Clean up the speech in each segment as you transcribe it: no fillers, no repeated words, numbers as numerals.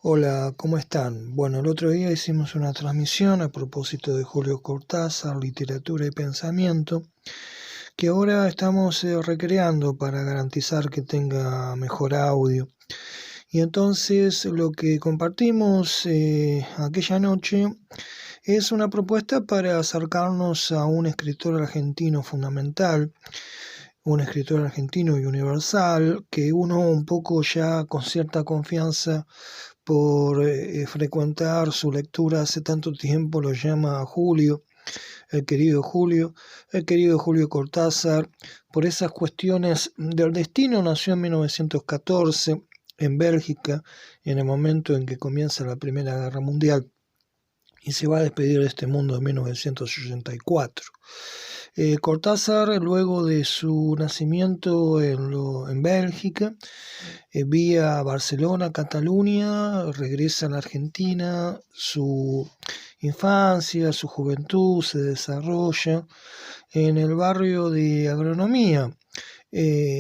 Hola, ¿cómo están? Bueno, el otro día hicimos una transmisión a propósito de Julio Cortázar, literatura y pensamiento, que ahora estamos recreando para garantizar que tenga mejor audio. Y entonces lo que compartimos aquella noche es una propuesta para acercarnos a un escritor argentino fundamental, un escritor argentino y universal, que uno un poco ya con cierta confianza por frecuentar su lectura hace tanto tiempo lo llama Julio, el querido Julio, el querido Julio Cortázar. Por esas cuestiones del destino nació en 1914 en Bélgica, en el momento en que comienza la Primera Guerra Mundial, y se va a despedir de este mundo en 1984. Cortázar, luego de su nacimiento en Bélgica, vía Barcelona, Cataluña, regresa a la Argentina, su infancia, su juventud se desarrolla en el barrio de Agronomía,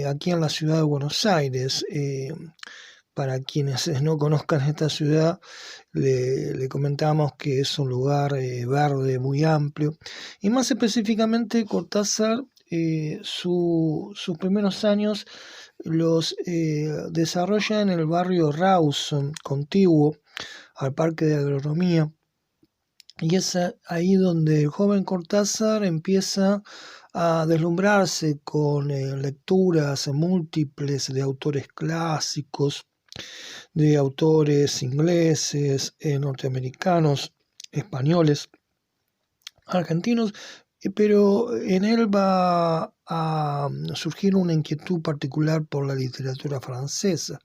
aquí en la ciudad de Buenos Aires. Para quienes no conozcan esta ciudad, le comentamos que es un lugar verde muy amplio, y más específicamente Cortázar, sus primeros años los desarrolla en el barrio Rawson, contiguo al Parque de Agronomía, y es ahí donde el joven Cortázar empieza a deslumbrarse con lecturas múltiples de autores clásicos, de autores ingleses, norteamericanos, españoles, argentinos, pero en él va a surgir una inquietud particular por la literatura francesa.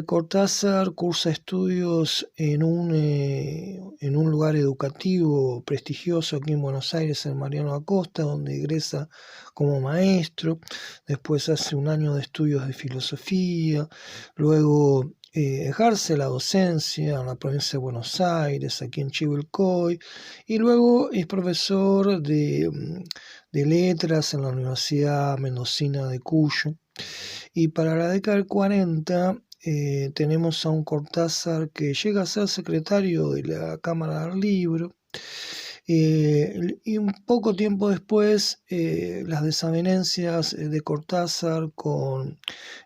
Cortázar cursa estudios en un lugar educativo prestigioso aquí en Buenos Aires, en Mariano Acosta, donde egresa como maestro. Después hace un año de estudios de filosofía, luego ejerce la docencia en la provincia de Buenos Aires, aquí en Chivilcoy, y luego es profesor de letras en la Universidad Mendocina de Cuyo. Y para la década del 40 tenemos a un Cortázar que llega a ser secretario de la Cámara del Libro, y un poco tiempo después las desavenencias de Cortázar con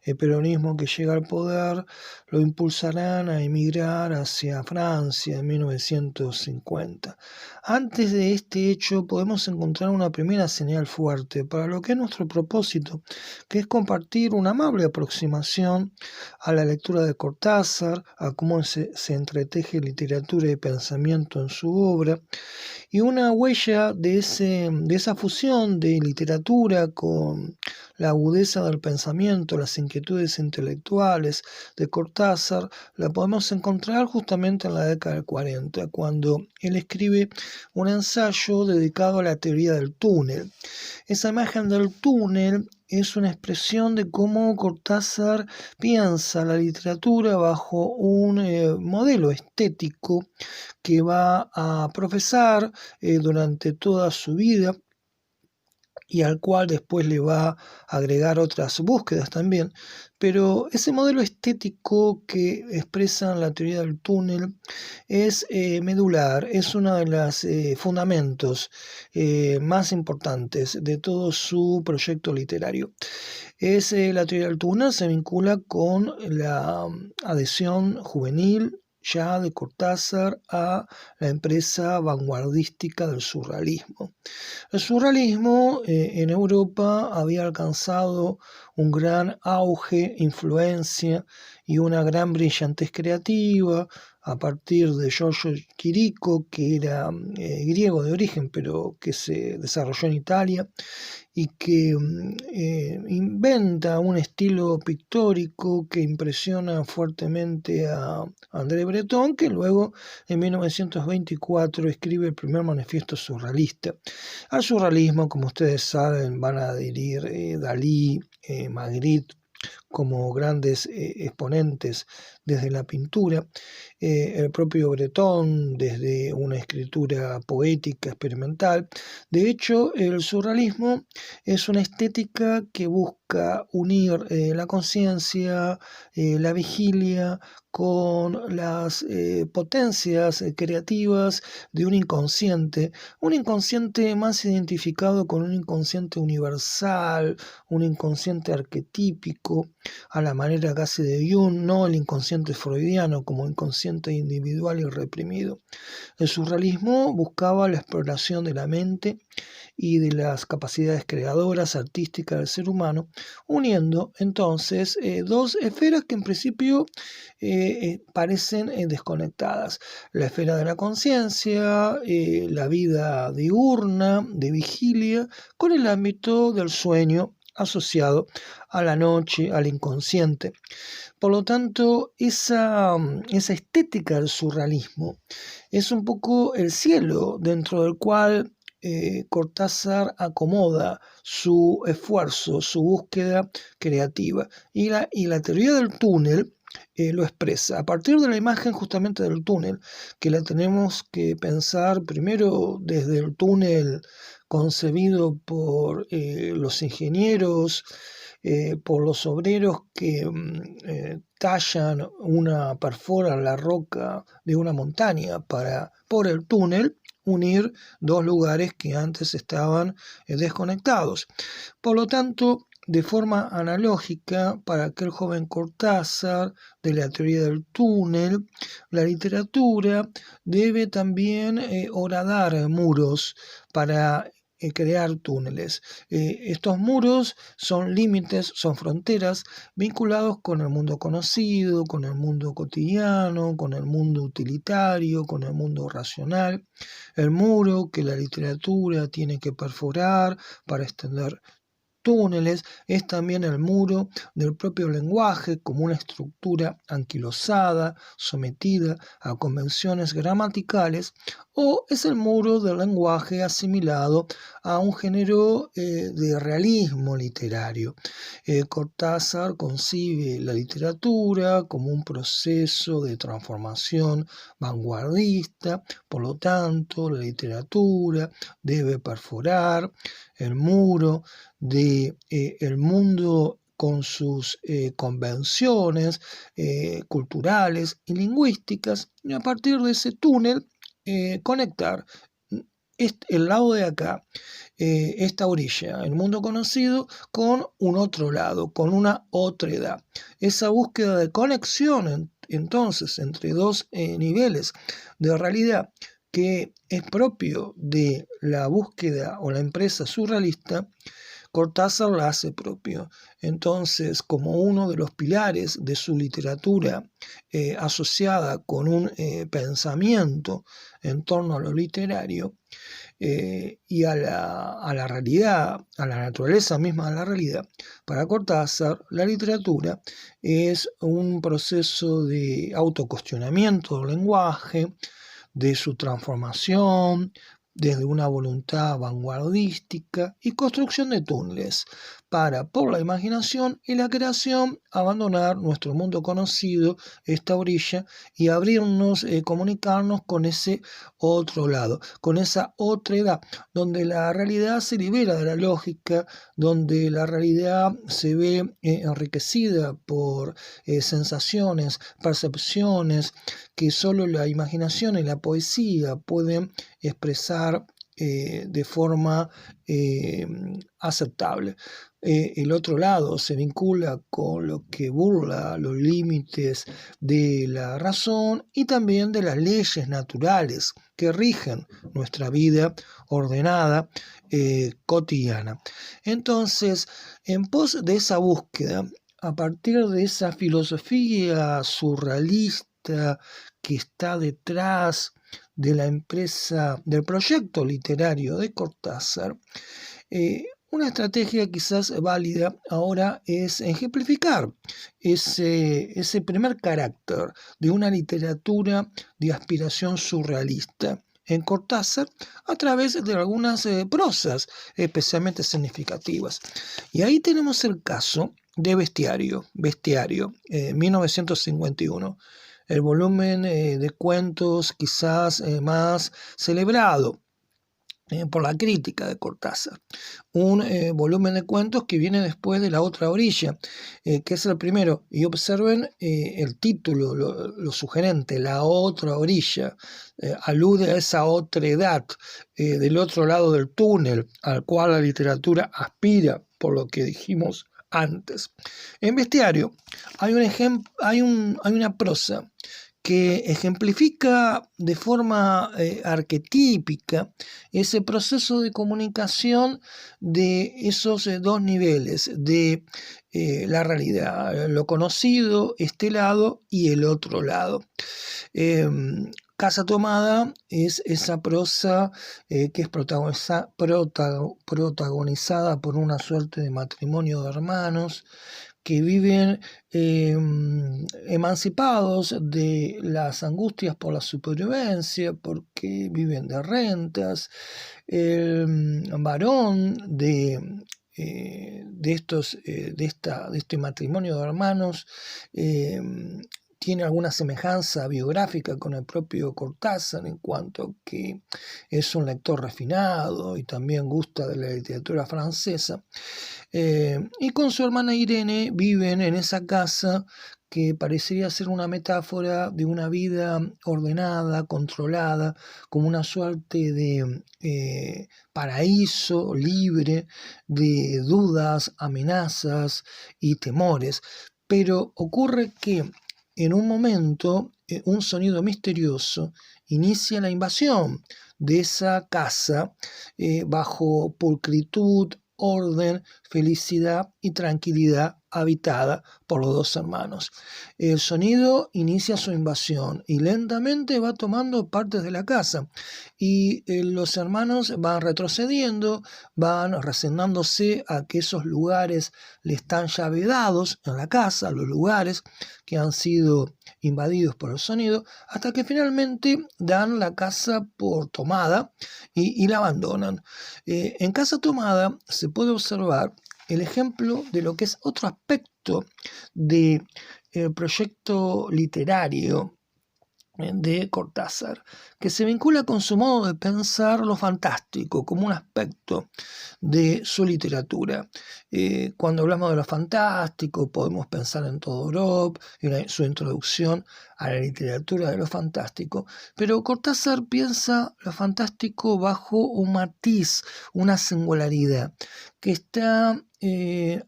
el peronismo que llega al poder lo impulsarán a emigrar hacia Francia en 1950. Antes de este hecho podemos encontrar una primera señal fuerte para lo que es nuestro propósito, que es compartir una amable aproximación a la lectura de Cortázar, a cómo se entreteje literatura y pensamiento en su obra, y una huella de esa fusión de literatura con la agudeza del pensamiento, las inquietudes intelectuales de Cortázar, la podemos encontrar justamente en la década del 40, cuando él escribe un ensayo dedicado a la teoría del túnel. Esa imagen del túnel es una expresión de cómo Cortázar piensa la literatura bajo un modelo estético que va a profesar durante toda su vida, y al cual después le va a agregar otras búsquedas también. Pero ese modelo estético que expresa en la teoría del túnel es medular, es uno de los fundamentos más importantes de todo su proyecto literario. La teoría del túnel se vincula con la adhesión juvenil ya de Cortázar a la empresa vanguardística del surrealismo. El surrealismo en Europa había alcanzado un gran auge, influencia y una gran brillantez creativa a partir de Giorgio Chirico, que era griego de origen, pero que se desarrolló en Italia, y que inventa un estilo pictórico que impresiona fuertemente a André Breton, que luego en 1924 escribe el primer manifiesto surrealista. Al surrealismo, como ustedes saben, van a adherir Dalí, Magritte, como grandes exponentes desde la pintura, el propio Breton desde una escritura poética experimental. De hecho, el surrealismo es una estética que busca unir la conciencia, la vigilia, con las potencias creativas de un inconsciente más identificado con un inconsciente universal, un inconsciente arquetípico, a la manera casi de Jung, no el inconsciente freudiano como inconsciente individual y reprimido. El surrealismo buscaba la exploración de la mente y de las capacidades creadoras, artísticas del ser humano, uniendo entonces dos esferas que en principio parecen desconectadas. La esfera de la conciencia, la vida diurna, de vigilia, con el ámbito del sueño asociado a la noche, al inconsciente. Por lo tanto, esa estética del surrealismo es un poco el cielo dentro del cual Cortázar acomoda su esfuerzo, su búsqueda creativa. Y la teoría del túnel lo expresa a partir de la imagen justamente del túnel, que la tenemos que pensar primero desde el túnel concebido por los ingenieros, por los obreros que perforan la roca de una montaña para, por el túnel, unir dos lugares que antes estaban desconectados. Por lo tanto, de forma analógica, para aquel joven Cortázar de la teoría del túnel, la literatura debe también horadar muros para crear túneles. Estos muros son límites, son fronteras vinculados con el mundo conocido, con el mundo cotidiano, con el mundo utilitario, con el mundo racional. El muro que la literatura tiene que perforar para extender túneles es también el muro del propio lenguaje como una estructura anquilosada, sometida a convenciones gramaticales, o es el muro del lenguaje asimilado a un género de realismo literario. Cortázar concibe la literatura como un proceso de transformación vanguardista, por lo tanto la literatura debe perforar el muro de el mundo con sus convenciones culturales y lingüísticas, y a partir de ese túnel conectar el lado de acá, esta orilla, el mundo conocido, con un otro lado, con una otra edad. Esa búsqueda de conexión entonces entre dos niveles de realidad que es propio de la búsqueda o la empresa surrealista, Cortázar la hace propio. Entonces, como uno de los pilares de su literatura asociada con un pensamiento en torno a lo literario y a la realidad, a la naturaleza misma de la realidad, para Cortázar la literatura es un proceso de autocuestionamiento del lenguaje, de su transformación desde una voluntad vanguardística y construcción de túneles para, por la imaginación y la creación, abandonar nuestro mundo conocido, esta orilla, y abrirnos, comunicarnos con ese otro lado, con esa otra edad, donde la realidad se libera de la lógica, donde la realidad se ve enriquecida por sensaciones, percepciones, que solo la imaginación y la poesía pueden expresar de forma aceptable. El otro lado se vincula con lo que burla los límites de la razón y también de las leyes naturales que rigen nuestra vida ordenada cotidiana. Entonces, en pos de esa búsqueda, a partir de esa filosofía surrealista que está detrás de la empresa, del proyecto literario de Cortázar, una estrategia quizás válida ahora es ejemplificar ese primer carácter de una literatura de aspiración surrealista en Cortázar a través de algunas prosas especialmente significativas. Y ahí tenemos el caso de Bestiario, 1951. El volumen de cuentos quizás más celebrado por la crítica de Cortázar. Un volumen de cuentos que viene después de La otra orilla, que es el primero. Y observen el título, lo sugerente, La otra orilla. Alude a esa otredad del otro lado del túnel, al cual la literatura aspira, por lo que dijimos antes. En Bestiario hay una prosa que ejemplifica de forma arquetípica ese proceso de comunicación de esos dos niveles, de la realidad, lo conocido, este lado y el otro lado. Casa Tomada es esa prosa que es protagonizada por una suerte de matrimonio de hermanos que viven emancipados de las angustias por la supervivencia, porque viven de rentas. El varón de este matrimonio de hermanos tiene alguna semejanza biográfica con el propio Cortázar en cuanto que es un lector refinado y también gusta de la literatura francesa. Y con su hermana Irene viven en esa casa que parecería ser una metáfora de una vida ordenada, controlada, como una suerte de paraíso libre de dudas, amenazas y temores. Pero ocurre que en un momento un sonido misterioso inicia la invasión de esa casa bajo pulcritud, orden, felicidad y tranquilidad habitada por los dos hermanos. El sonido inicia su invasión y lentamente va tomando partes de la casa y los hermanos van retrocediendo, van resignándose a que esos lugares le están ya vedados en la casa, los lugares que han sido invadidos por el sonido, hasta que finalmente dan la casa por tomada y la abandonan. En Casa Tomada se puede observar el ejemplo de lo que es otro aspecto del proyecto literario de Cortázar, que se vincula con su modo de pensar lo fantástico como un aspecto de su literatura. Cuando hablamos de lo fantástico podemos pensar en Todorov y su introducción a la literatura de lo fantástico, pero Cortázar piensa lo fantástico bajo un matiz, una singularidad que está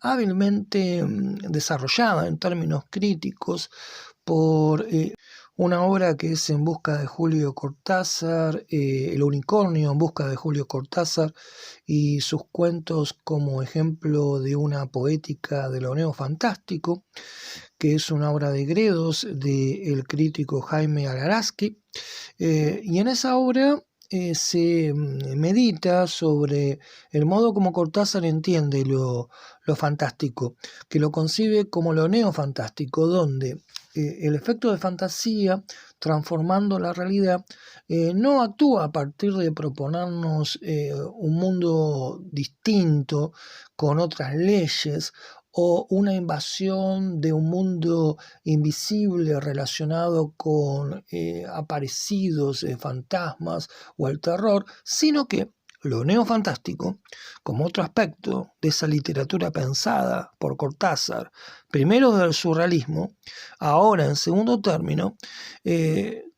hábilmente desarrollada en términos críticos por una obra que es En busca de Julio Cortázar, El unicornio en busca de Julio Cortázar y sus cuentos como ejemplo de una poética de lo neofantástico, que es una obra de Gredos del crítico Jaime Alaraski. Y en esa obra se medita sobre el modo como Cortázar entiende lo fantástico, que lo concibe como lo neofantástico, donde el efecto de fantasía, transformando la realidad, no actúa a partir de proponernos un mundo distinto, con otras leyes, o una invasión de un mundo invisible relacionado con aparecidos, fantasmas o el terror, sino que lo neofantástico, como otro aspecto de esa literatura pensada por Cortázar, primero del surrealismo, ahora en segundo término,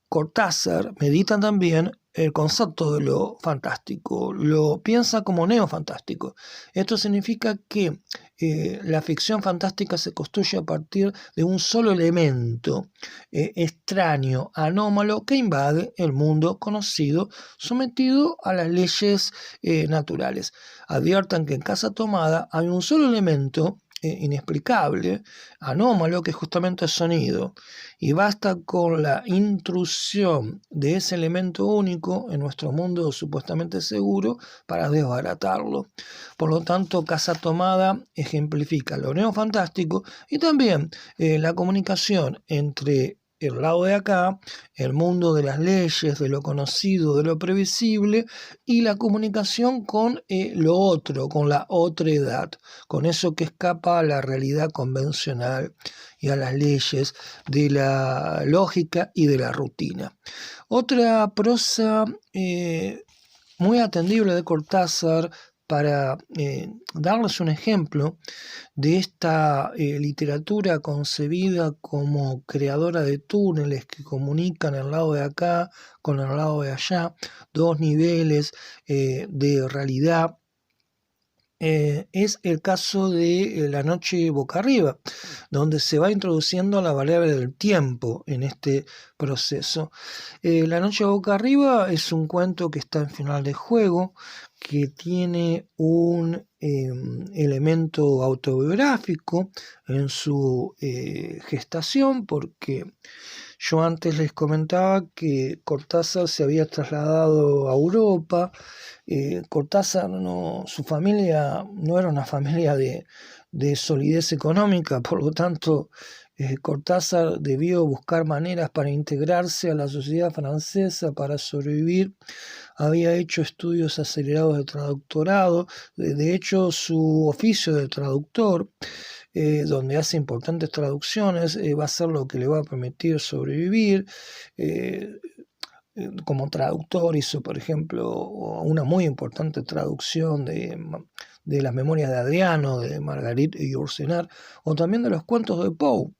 Cortázar medita también el concepto de lo fantástico, lo piensa como neofantástico. Esto significa que la ficción fantástica se construye a partir de un solo elemento extraño, anómalo, que invade el mundo conocido, sometido a las leyes naturales. Adviertan que en Casa Tomada hay un solo elemento inexplicable, anómalo, que es justamente el sonido, y basta con la intrusión de ese elemento único en nuestro mundo supuestamente seguro para desbaratarlo. Por lo tanto, Casa Tomada ejemplifica lo neofantástico y también la comunicación entre el lado de acá, el mundo de las leyes, de lo conocido, de lo previsible, y la comunicación con lo otro, con la otredad, con eso que escapa a la realidad convencional y a las leyes de la lógica y de la rutina. Otra prosa muy atendible de Cortázar, para darles un ejemplo de esta literatura concebida como creadora de túneles que comunican el lado de acá con el lado de allá, dos niveles de realidad. Es el caso de La noche boca arriba, donde se va introduciendo la variable del tiempo en este proceso. La noche boca arriba es un cuento que está en final de juego, que tiene un elemento autobiográfico en su gestación, porque yo antes les comentaba que Cortázar se había trasladado a Europa. Cortázar, su familia no era una familia de solidez económica, por lo tanto Cortázar debió buscar maneras para integrarse a la sociedad francesa, para sobrevivir. Había hecho estudios acelerados de traductorado, de hecho su oficio de traductor, donde hace importantes traducciones, va a ser lo que le va a permitir sobrevivir. Como traductor hizo, por ejemplo, una muy importante traducción de las memorias de Adriano, de Marguerite y Yourcenar, o también de los cuentos de Poe.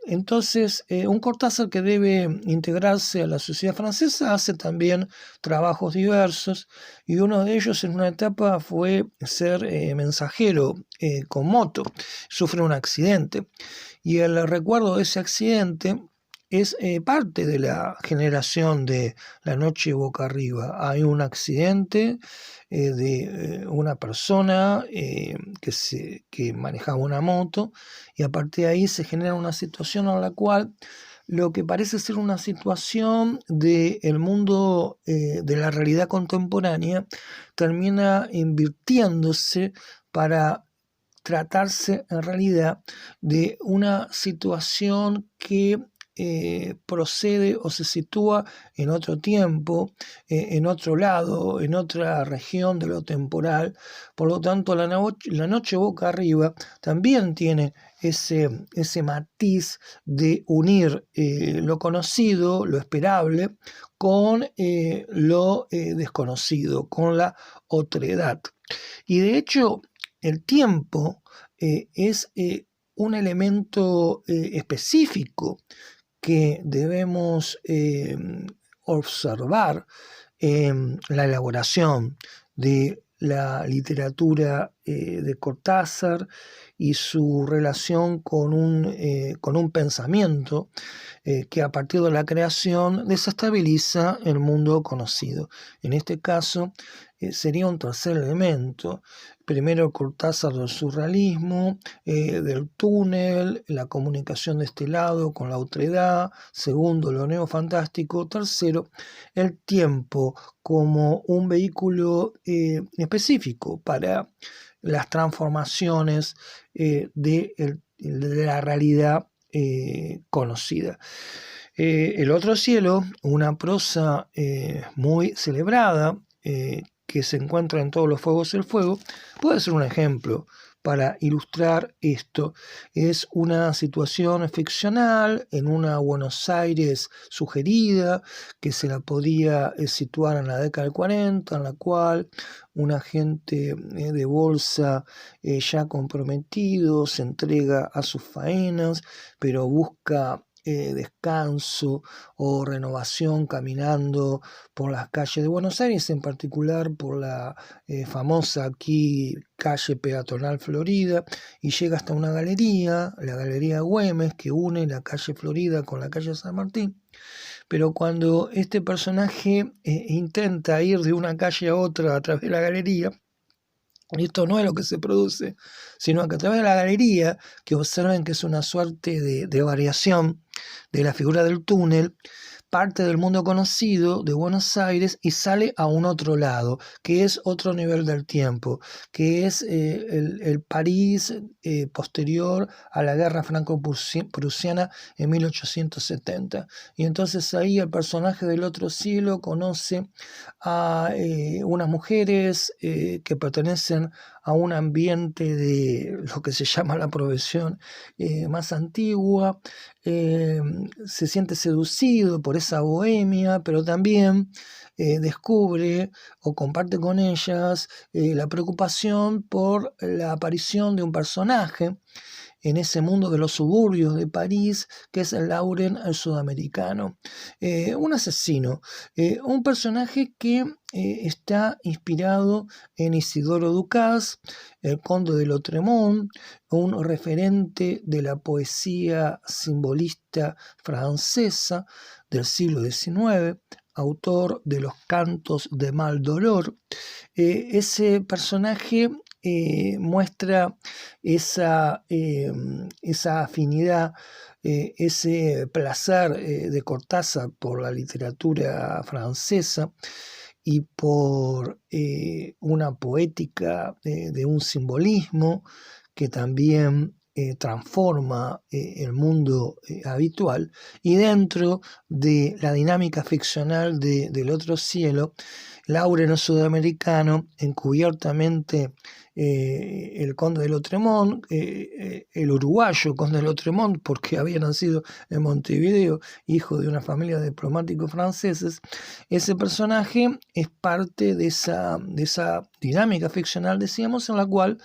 Entonces, un Cortázar que debe integrarse a la sociedad francesa hace también trabajos diversos, y uno de ellos en una etapa fue ser mensajero con moto. Sufre un accidente, y el recuerdo de ese accidente es parte de la generación de La noche boca arriba. Hay un accidente de una persona que manejaba una moto, y a partir de ahí se genera una situación en la cual lo que parece ser una situación del mundo de la realidad contemporánea termina invirtiéndose para tratarse en realidad de una situación que procede o se sitúa en otro tiempo, en otro lado, en otra región de lo temporal. Por lo tanto, la noche boca arriba también tiene ese matiz de unir lo conocido, lo esperable, con lo desconocido, con la otredad. Y de hecho, el tiempo es un elemento específico que debemos observar en la elaboración de la literatura de Cortázar y su relación con un pensamiento que a partir de la creación desestabiliza el mundo conocido. En este caso sería un tercer elemento. Primero, Cortázar del surrealismo, del túnel, la comunicación de este lado con la otredad. Segundo, lo neofantástico. Tercero, el tiempo como un vehículo específico para las transformaciones de la realidad conocida. El otro cielo, una prosa muy celebrada, que se encuentra en Todos los fuegos el fuego, puede ser un ejemplo para ilustrar esto. Es una situación ficcional en una Buenos Aires sugerida, que se la podía situar en la década del 40, en la cual un agente de bolsa ya comprometido se entrega a sus faenas, pero busca descanso o renovación caminando por las calles de Buenos Aires, en particular por la famosa aquí calle peatonal Florida, y llega hasta una galería, la Galería Güemes, que une la calle Florida con la calle San Martín. Pero cuando este personaje intenta ir de una calle a otra a través de la galería, esto no es lo que se produce, sino que a través de la galería, que observen que es una suerte de variación de la figura del túnel, parte del mundo conocido de Buenos Aires y sale a un otro lado, que es otro nivel del tiempo, que es el París posterior a la guerra franco-prusiana en 1870. Y entonces ahí el personaje del otro cielo conoce a unas mujeres que pertenecen a un ambiente de lo que se llama la profesión más antigua, se siente seducido por esa bohemia, pero también descubre o comparte con ellas la preocupación por la aparición de un personaje en ese mundo de los suburbios de París, que es Lauren el sudamericano. Un asesino, un personaje que está inspirado en Isidoro Ducas, el conde de Lautréamont, un referente de la poesía simbolista francesa del siglo XIX, autor de los cantos de mal dolor. Ese personaje muestra esa afinidad, ese placer de Cortázar por la literatura francesa y por una poética de un simbolismo que también transforma el mundo habitual, y dentro de la dinámica ficcional del otro cielo, Lauren el sudamericano, encubiertamente el conde de Lautréamont, el uruguayo conde de Lautréamont, porque había nacido en Montevideo, hijo de una familia de diplomáticos franceses. Ese personaje es parte de esa dinámica ficcional, decíamos, en la cual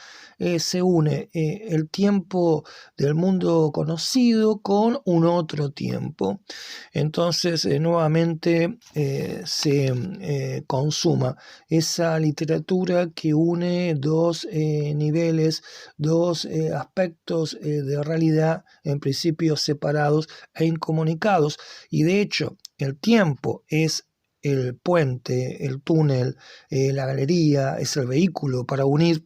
se une el tiempo del mundo conocido con un otro tiempo. Entonces nuevamente se consuma esa literatura que une dos niveles, dos aspectos de realidad en principio separados e incomunicados, y de hecho el tiempo es el puente, el túnel, la galería, es el vehículo para unir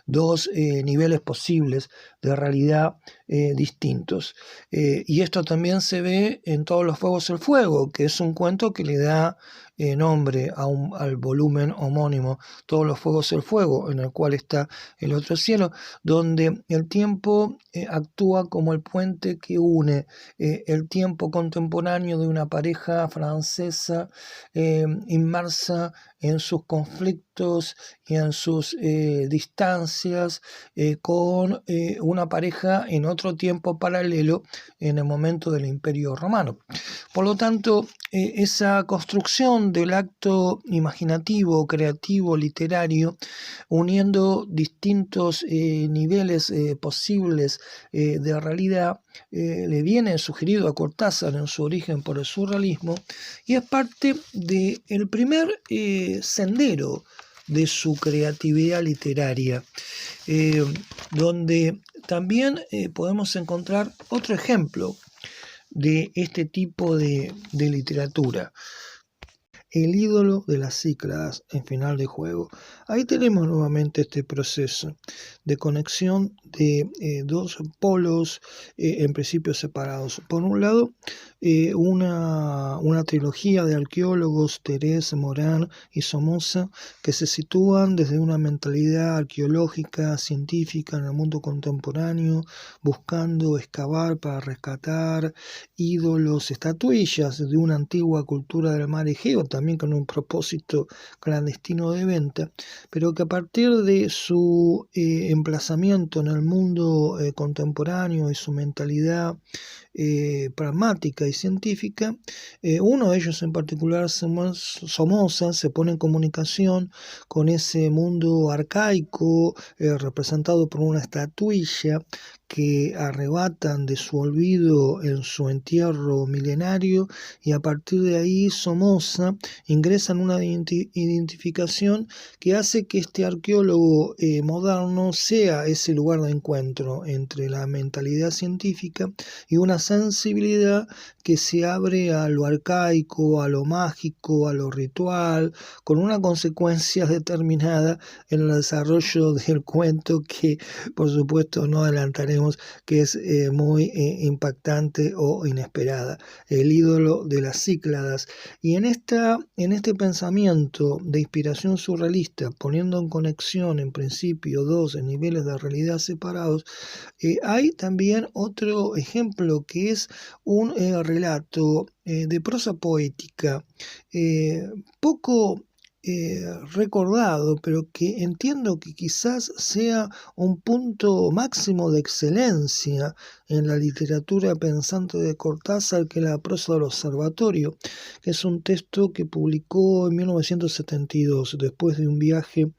dos niveles posibles de realidad distintos. Y esto también se ve en Todos los fuegos el fuego, que es un cuento que le da nombre al volumen homónimo Todos los fuegos el fuego, en el cual está el otro cielo, donde el tiempo actúa como el puente que une el tiempo contemporáneo de una pareja francesa inmersa en sus conflictos y en sus distancias con una pareja en otro tiempo paralelo en el momento del Imperio Romano. Por lo tanto, esa construcción del acto imaginativo, creativo, literario, uniendo distintos niveles posibles de realidad, le viene sugerido a Cortázar en su origen por el surrealismo, y es parte del primer sendero de su creatividad literaria, donde también podemos encontrar otro ejemplo de este tipo de literatura. El ídolo de las Cícladas en Final de Juego. Ahí tenemos nuevamente este proceso de conexión de dos polos en principio separados. Por un lado, una trilogía de arqueólogos, Thérèse, Morán y Somoza, que se sitúan desde una mentalidad arqueológica, científica en el mundo contemporáneo, buscando excavar para rescatar ídolos, estatuillas de una antigua cultura del mar Egeo, también con un propósito clandestino de venta, pero que a partir de su emplazamiento en el mundo contemporáneo y su mentalidad pragmática y científica, uno de ellos en particular, Somoza, se pone en comunicación con ese mundo arcaico representado por una estatuilla que arrebatan de su olvido en su entierro milenario, y a partir de ahí Somoza ingresa en una identificación que hace que este arqueólogo moderno sea ese lugar de encuentro entre la mentalidad científica y una sensibilidad que se abre a lo arcaico, a lo mágico, a lo ritual, con una consecuencia determinada en el desarrollo del cuento que, por supuesto, no adelantaremos, que es muy impactante o inesperada. El ídolo de las Cícladas. Y en este pensamiento de inspiración surrealista, poniendo en conexión en principio dos niveles de realidad separados, hay también otro ejemplo que es un relato de prosa poética poco recordado, pero que entiendo que quizás sea un punto máximo de excelencia en la literatura pensante de Cortázar, que es la prosa del observatorio, que es un texto que publicó en 1972, después de un viaje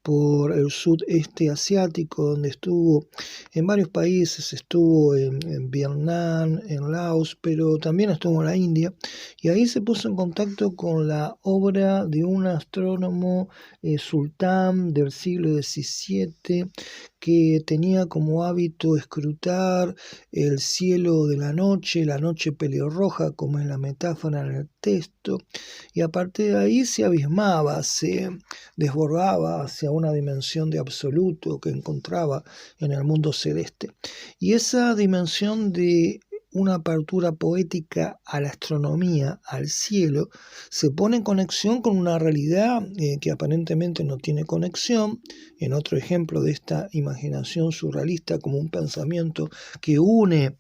por el sudeste asiático, donde estuvo en varios países, estuvo en Vietnam, en Laos, pero también estuvo en la India, y ahí se puso en contacto con la obra de un astrónomo sultán del siglo XVII, que tenía como hábito escrutar el cielo de la noche pelirroja, como es la metáfora en el texto, y a partir de ahí se abismaba, se desbordaba hacia una dimensión de absoluto que encontraba en el mundo celeste. Y esa dimensión de una apertura poética a la astronomía, al cielo, se pone en conexión con una realidad que aparentemente no tiene conexión, en otro ejemplo de esta imaginación surrealista como un pensamiento que une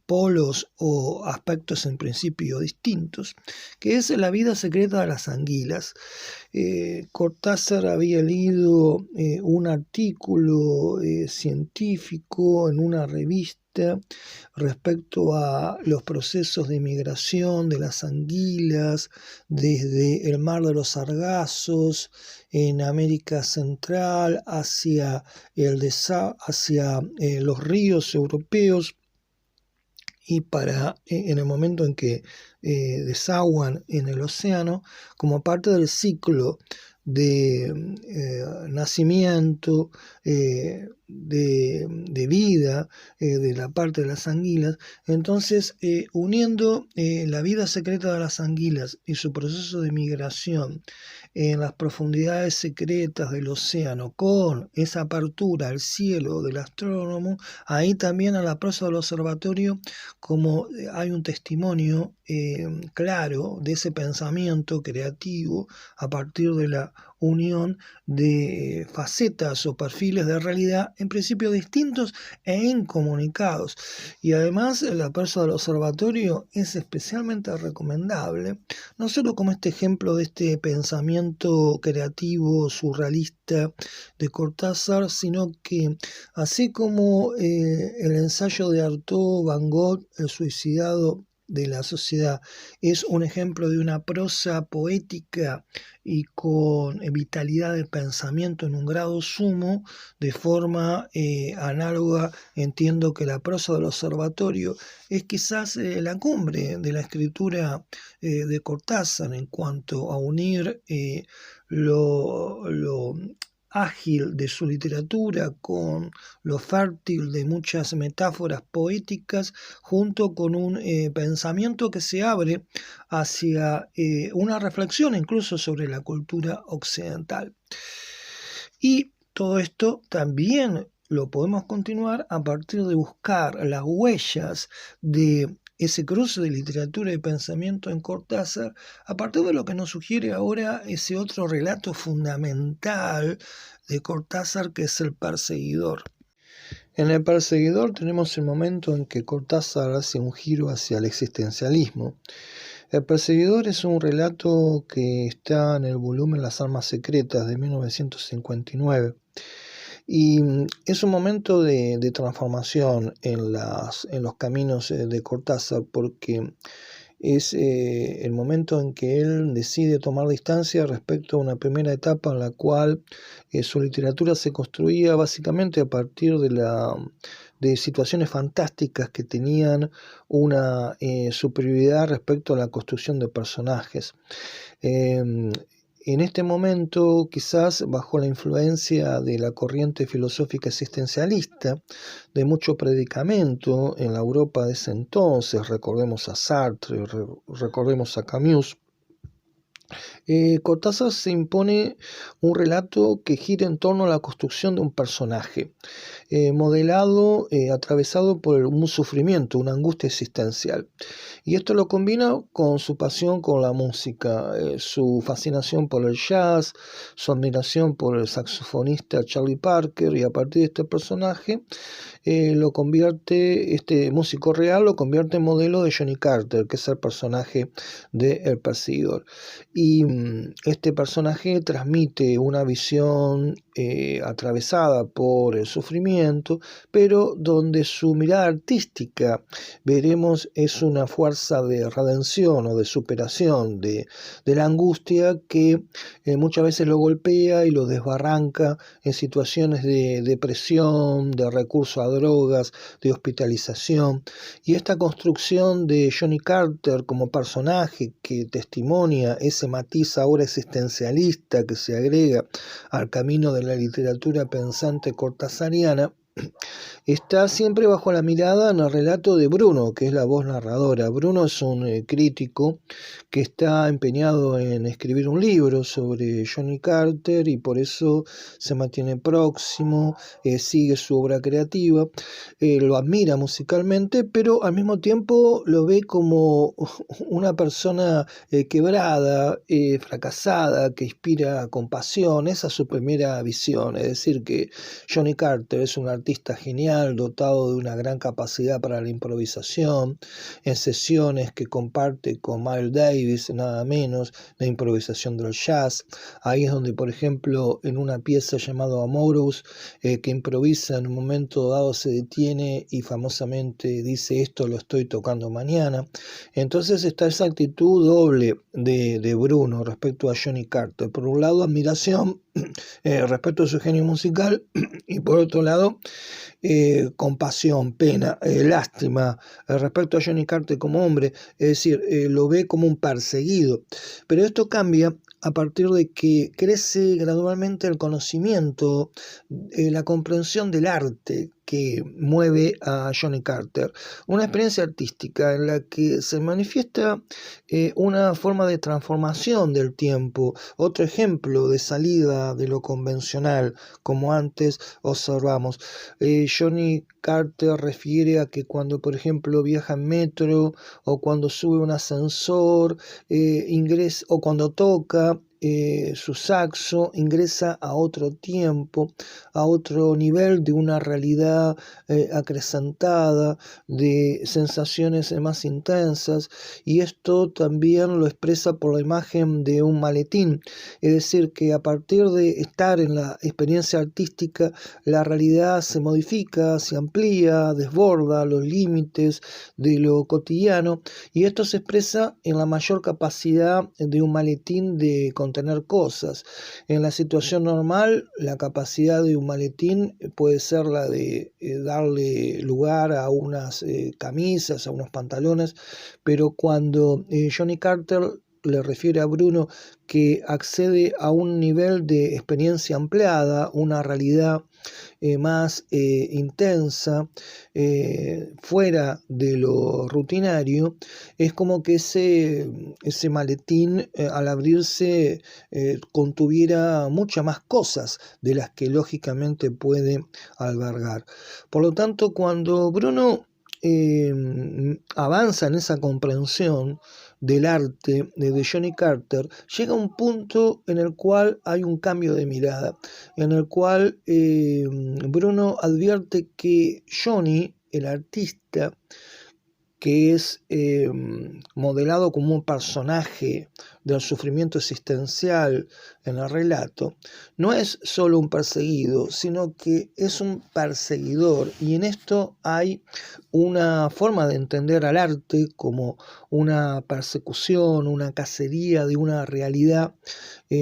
polos o aspectos en principio distintos, que es la vida secreta de las anguilas. Cortázar había leído un artículo científico en una revista respecto a los procesos de migración de las anguilas desde el mar de los Sargazos en América Central hacia los ríos europeos, y en el momento en que desaguan en el océano, como parte del ciclo de nacimiento, de vida de la parte de las anguilas. Entonces, uniendo la vida secreta de las anguilas y su proceso de migración en las profundidades secretas del océano con esa apertura al cielo del astrónomo, ahí también a la prosa del observatorio, como hay un testimonio claro de ese pensamiento creativo a partir de la unión de facetas o perfiles de realidad en principio distintos e incomunicados. Y además la prosa del observatorio es especialmente recomendable, no solo como este ejemplo de este pensamiento creativo surrealista de Cortázar, sino que así como el ensayo de Artaud Van Gogh, El suicidado de la sociedad, es un ejemplo de una prosa poética y con vitalidad de pensamiento en un grado sumo, de forma análoga, entiendo que la prosa del observatorio es quizás la cumbre de la escritura de Cortázar en cuanto a unir lo ágil de su literatura con lo fértil de muchas metáforas poéticas, junto con un pensamiento que se abre hacia una reflexión incluso sobre la cultura occidental. Y todo esto también lo podemos continuar a partir de buscar las huellas de ese cruce de literatura y pensamiento en Cortázar, a partir de lo que nos sugiere ahora ese otro relato fundamental de Cortázar, que es El perseguidor. En El perseguidor tenemos el momento en que Cortázar hace un giro hacia el existencialismo. El perseguidor es un relato que está en el volumen Las armas secretas de 1959. Y es un momento de transformación en los caminos de Cortázar, porque es el momento en que él decide tomar distancia respecto a una primera etapa en la cual su literatura se construía básicamente a partir de la de situaciones fantásticas que tenían una superioridad respecto a la construcción de personajes. En este momento, quizás bajo la influencia de la corriente filosófica existencialista, de mucho predicamento en la Europa de ese entonces, recordemos a Sartre, recordemos a Camus, Cortázar se impone un relato que gira en torno a la construcción de un personaje, modelado, atravesado por un sufrimiento, una angustia existencial. Y esto lo combina con su pasión con la música, su fascinación por el jazz, su admiración por el saxofonista Charlie Parker, y a partir de este personaje lo convierte, este músico real lo convierte en modelo de Johnny Carter, que es el personaje de El Perseguidor. Y este personaje transmite una visión atravesada por el sufrimiento, pero donde su mirada artística, veremos, es una fuerza de redención o de superación de la angustia que muchas veces lo golpea y lo desbarranca en situaciones de depresión, de recurso a drogas, de hospitalización. Y esta construcción de Johnny Carter como personaje que testimonia ese matiz ahora existencialista que se agrega al camino de la literatura pensante cortasariana, está siempre bajo la mirada en el relato de Bruno, que es la voz narradora. Bruno es un crítico que está empeñado en escribir un libro sobre Johnny Carter y por eso se mantiene próximo, sigue su obra creativa, lo admira musicalmente, pero al mismo tiempo lo ve como una persona quebrada, fracasada, que inspira compasión. Esa es su primera visión, es decir, que Johnny Carter es un artista genial, dotado de una gran capacidad para la improvisación, en sesiones que comparte con Miles Davis, nada menos, la improvisación del jazz. Ahí es donde, por ejemplo, en una pieza llamada Amorous, que improvisa en un momento dado, se detiene y famosamente dice: esto lo estoy tocando mañana. Entonces está esa actitud doble de Bruno respecto a Johnny Carter. Por un lado, admiración respecto a su genio musical, y por otro lado, compasión, pena, lástima respecto a Johnny Carter como hombre, es decir, lo ve como un perseguido. Pero esto cambia a partir de que crece gradualmente el conocimiento, la comprensión del arte que mueve a Johnny Carter, una experiencia artística en la que se manifiesta una forma de transformación del tiempo, otro ejemplo de salida de lo convencional, como antes observamos. Johnny Carter refiere a que cuando, por ejemplo, viaja en metro o cuando sube un ascensor, ingresa, o cuando toca su saxo, ingresa a otro tiempo, a otro nivel de una realidad acrecentada, de sensaciones más intensas, y esto también lo expresa por la imagen de un maletín, es decir, que a partir de estar en la experiencia artística, la realidad se modifica, se amplía, desborda los límites de lo cotidiano, y esto se expresa en la mayor capacidad de un maletín de contener cosas. En la situación normal, la capacidad de un maletín puede ser la de darle lugar a unas camisas, a unos pantalones, pero cuando Johnny Carter le refiere a Bruno que accede a un nivel de experiencia ampliada, una realidad más intensa, fuera de lo rutinario, es como que ese maletín al abrirse contuviera muchas más cosas de las que lógicamente puede albergar. Por lo tanto, cuando Bruno avanza en esa comprensión del arte de Johnny Carter, llega a un punto en el cual hay un cambio de mirada, en el cual Bruno advierte que Johnny, el artista, que es modelado como un personaje del sufrimiento existencial en el relato, no es solo un perseguido, sino que es un perseguidor, y en esto hay una forma de entender al arte como una persecución, una cacería de una realidad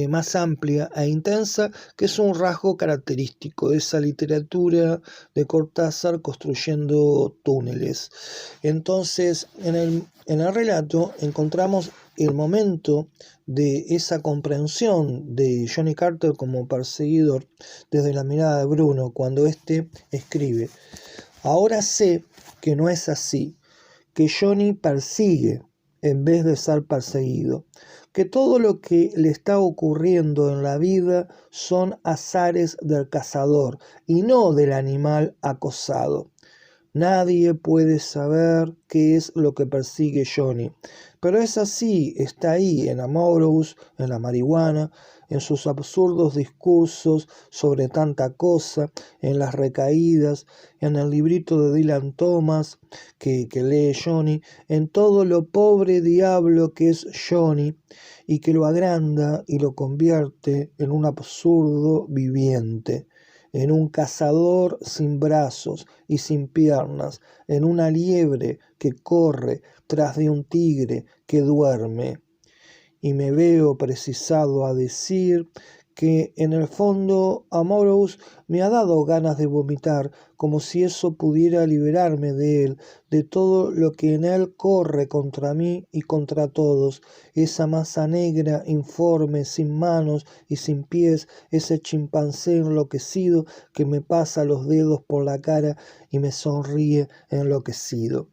más amplia e intensa, que es un rasgo característico de esa literatura de Cortázar construyendo túneles. Entonces, en el relato encontramos el momento de esa comprensión de Johnny Carter como perseguidor desde la mirada de Bruno, cuando éste escribe: ahora sé que no es así, que Johnny persigue en vez de ser perseguido, que todo lo que le está ocurriendo en la vida son azares del cazador y no del animal acosado. Nadie puede saber qué es lo que persigue Johnny, pero es así, está ahí, en Amorous, en la marihuana, en sus absurdos discursos sobre tanta cosa, en las recaídas, en el librito de Dylan Thomas que lee Johnny, en todo lo pobre diablo que es Johnny y que lo agranda y lo convierte en un absurdo viviente, en un cazador sin brazos y sin piernas, en una liebre que corre tras de un tigre que duerme. Y me veo precisado a decir que en el fondo Amorous me ha dado ganas de vomitar, como si eso pudiera liberarme de él, de todo lo que en él corre contra mí y contra todos, esa masa negra, informe, sin manos y sin pies, ese chimpancé enloquecido que me pasa los dedos por la cara y me sonríe enloquecido.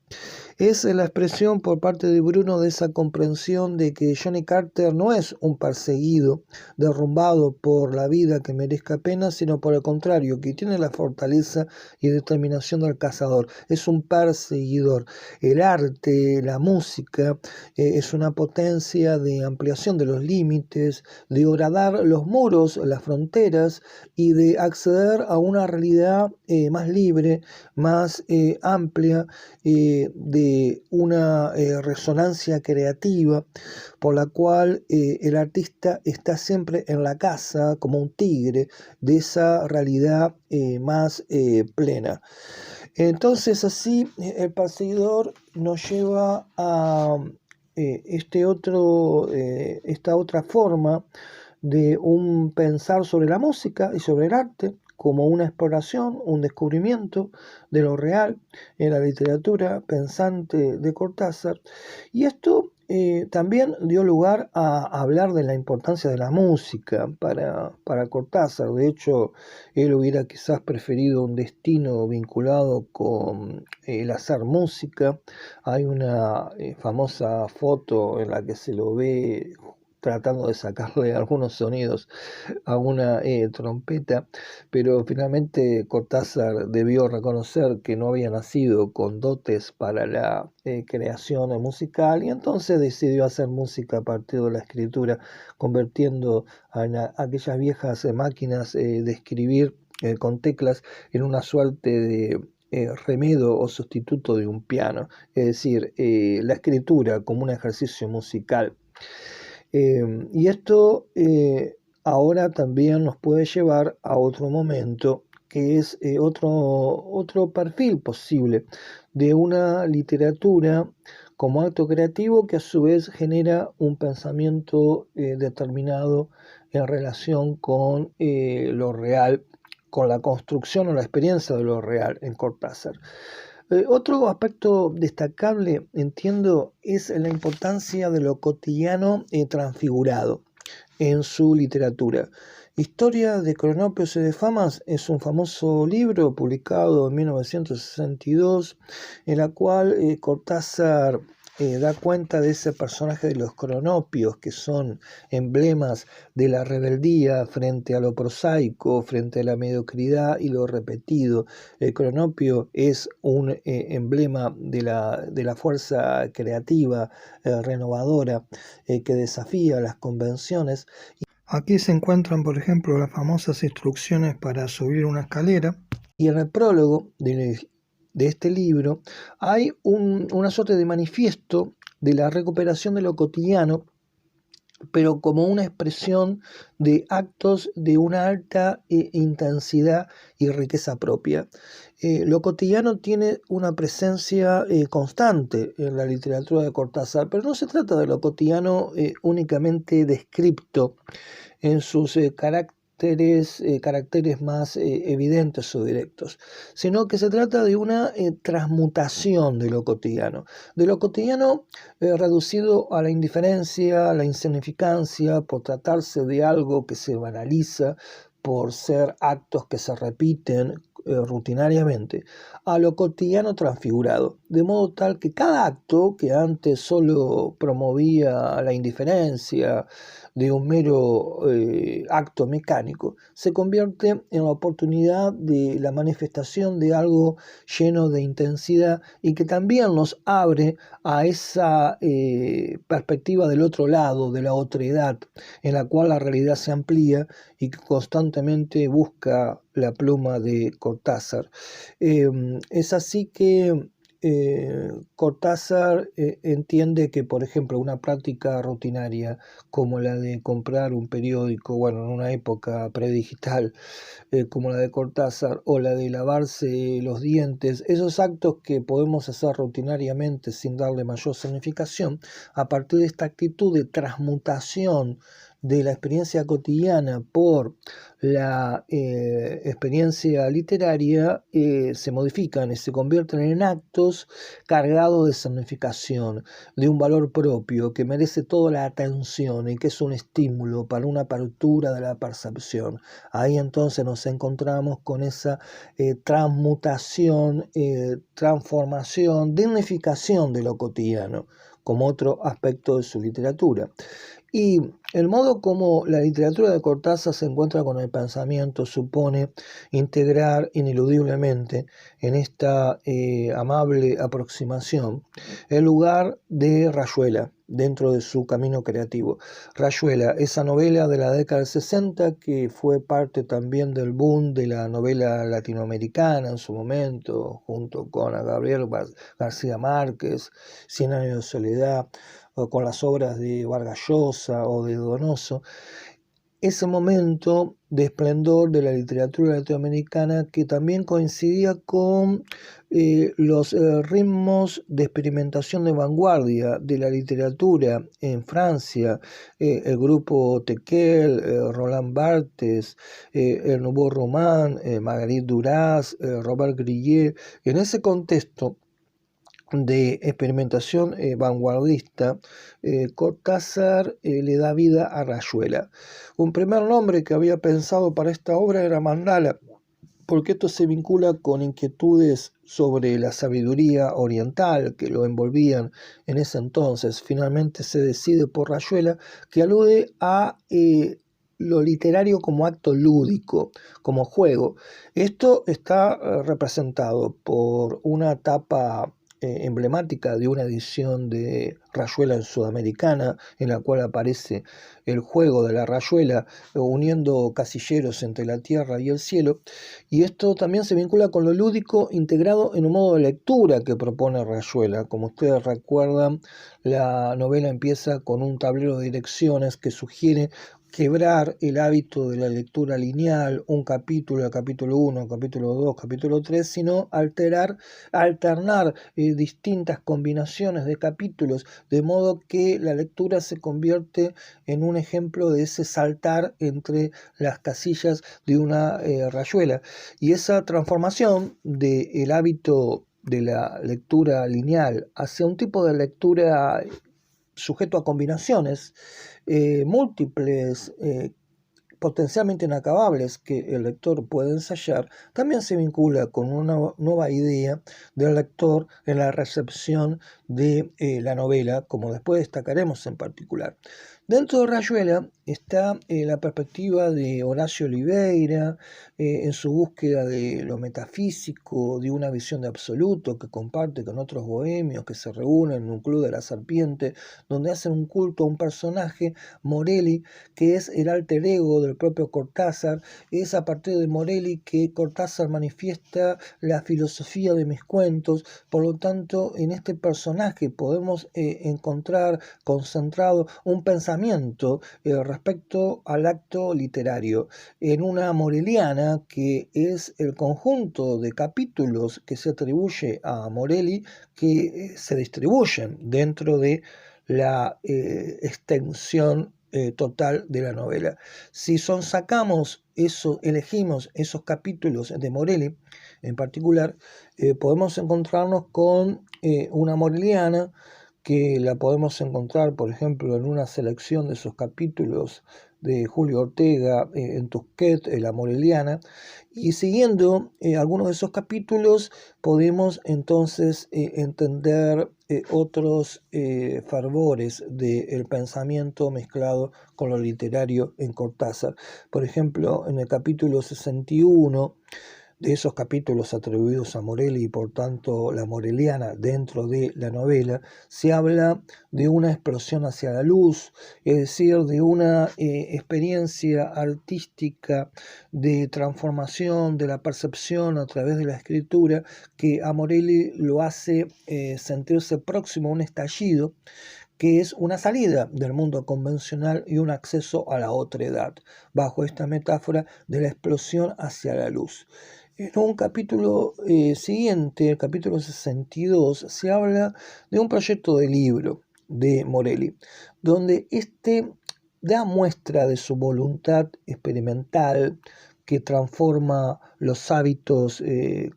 Es la expresión por parte de Bruno de esa comprensión de que Johnny Carter no es un perseguido, derrumbado por la vida que merezca pena, sino por el contrario, que tiene la fortaleza y determinación del cazador. Es un perseguidor. El arte, la música, es una potencia de ampliación de los límites, de horadar los muros, las fronteras y de acceder a una realidad más libre, más amplia, de una resonancia creativa por la cual el artista está siempre en la caza como un tigre de esa realidad más plena. Entonces así el perseguidor nos lleva a esta otra forma de un pensar sobre la música y sobre el arte como una exploración, un descubrimiento de lo real en la literatura pensante de Cortázar. Y esto también dio lugar a hablar de la importancia de la música para Cortázar. De hecho, él hubiera quizás preferido un destino vinculado con el hacer música. Hay una famosa foto en la que se lo ve tratando de sacarle algunos sonidos a una trompeta, pero finalmente Cortázar debió reconocer que no había nacido con dotes para la creación musical, y entonces decidió hacer música a partir de la escritura, convirtiendo a aquellas viejas máquinas de escribir con teclas en una suerte de remedio o sustituto de un piano, es decir, la escritura como un ejercicio musical. Y esto ahora también nos puede llevar a otro momento, que es otro perfil posible de una literatura como acto creativo que a su vez genera un pensamiento determinado en relación con lo real, con la construcción o la experiencia de lo real en Cortázar. Otro aspecto destacable, entiendo, es la importancia de lo cotidiano transfigurado en su literatura. Historia de Cronopios y de Famas es un famoso libro publicado en 1962, en la cual Cortázar da cuenta de ese personaje de los cronopios, que son emblemas de la rebeldía frente a lo prosaico, frente a la mediocridad y lo repetido. El cronopio es un emblema de la fuerza creativa, renovadora, que desafía las convenciones. Aquí se encuentran, por ejemplo, las famosas instrucciones para subir una escalera, y en el prólogo del de este libro, hay una suerte de manifiesto de la recuperación de lo cotidiano, pero como una expresión de actos de una alta intensidad y riqueza propia. Lo cotidiano tiene una presencia constante en la literatura de Cortázar, pero no se trata de lo cotidiano únicamente descripto en sus caracteres más evidentes o directos, sino que se trata de una transmutación de lo cotidiano reducido a la indiferencia, a la insignificancia, por tratarse de algo que se banaliza, por ser actos que se repiten rutinariamente, a lo cotidiano transfigurado, de modo tal que cada acto que antes solo promovía la indiferencia de un mero acto mecánico, se convierte en la oportunidad de la manifestación de algo lleno de intensidad y que también nos abre a esa perspectiva del otro lado, de la otredad, en la cual la realidad se amplía y que constantemente busca la pluma de Cortázar. Es así que Cortázar entiende que, por ejemplo, una práctica rutinaria como la de comprar un periódico, bueno, en una época predigital, como la de Cortázar, o la de lavarse los dientes, esos actos que podemos hacer rutinariamente sin darle mayor significación, a partir de esta actitud de transmutación de la experiencia cotidiana por la experiencia literaria, se modifican y se convierten en actos cargados de significación, de un valor propio que merece toda la atención y que es un estímulo para una apertura de la percepción. Ahí entonces nos encontramos con esa transmutación, transformación, dignificación de lo cotidiano como otro aspecto de su literatura. Y el modo como la literatura de Cortázar se encuentra con el pensamiento supone integrar ineludiblemente en esta amable aproximación el lugar de Rayuela dentro de su camino creativo. Rayuela, esa novela de la década del 60 que fue parte también del boom de la novela latinoamericana en su momento, junto con a Gabriel García Márquez, Cien años de soledad, o con las obras de Vargas Llosa o de Donoso, ese momento de esplendor de la literatura latinoamericana que también coincidía con los ritmos de experimentación de vanguardia de la literatura en Francia, el grupo Tequel, Roland Barthes, el Nouveau Roman, Marguerite Duras, Robert Grillet. En ese contexto de experimentación vanguardista, Cortázar le da vida a Rayuela. Un primer nombre que había pensado para esta obra era Mandala, porque esto se vincula con inquietudes sobre la sabiduría oriental que lo envolvían en ese entonces. Finalmente se decide por Rayuela, que alude a lo literario como acto lúdico, como juego. Esto está representado por una tapa emblemática de una edición de Rayuela en Sudamericana, en la cual aparece el juego de la rayuela uniendo casilleros entre la tierra y el cielo, y esto también se vincula con lo lúdico integrado en un modo de lectura que propone Rayuela. Como ustedes recuerdan, la novela empieza con un tablero de direcciones que sugiere quebrar el hábito de la lectura lineal, un capítulo, el capítulo 1, capítulo 2, capítulo 3, sino alternar distintas combinaciones de capítulos, de modo que la lectura se convierte en un ejemplo de ese saltar entre las casillas de una rayuela. Y esa transformación del hábito de la lectura lineal hacia un tipo de lectura sujeto a combinaciones múltiples, potencialmente inacabables que el lector puede ensayar, también se vincula con una nueva idea del lector en la recepción de la novela, como después destacaremos en particular. Dentro de Rayuela está la perspectiva de Horacio Oliveira, en su búsqueda de lo metafísico, de una visión de absoluto que comparte con otros bohemios que se reúnen en un club de la serpiente, donde hacen un culto a un personaje, Morelli, que es el alter ego del propio Cortázar. Es a partir de Morelli que Cortázar manifiesta la filosofía de mis cuentos. Por lo tanto, en este personaje podemos encontrar concentrado un pensamiento respecto al acto literario en una moreliana, que es el conjunto de capítulos que se atribuye a Morelli, que se distribuyen dentro de la extensión total de la novela. Si sacamos eso, elegimos esos capítulos de Morelli en particular, podemos encontrarnos con una moreliana que la podemos encontrar, por ejemplo, en una selección de esos capítulos de Julio Ortega en Tusquet, La Moreliana, y siguiendo algunos de esos capítulos podemos entonces entender otros fervores del pensamiento mezclado con lo literario en Cortázar. Por ejemplo, en el capítulo 61, de esos capítulos atribuidos a Morelli y por tanto la moreliana dentro de la novela, se habla de una explosión hacia la luz, es decir, de una experiencia artística de transformación de la percepción a través de la escritura, que a Morelli lo hace sentirse próximo a un estallido, que es una salida del mundo convencional y un acceso a la otredad, bajo esta metáfora de la explosión hacia la luz. En un capítulo siguiente, el capítulo 62, se habla de un proyecto de libro de Morelli, donde éste da muestra de su voluntad experimental, que transforma los hábitos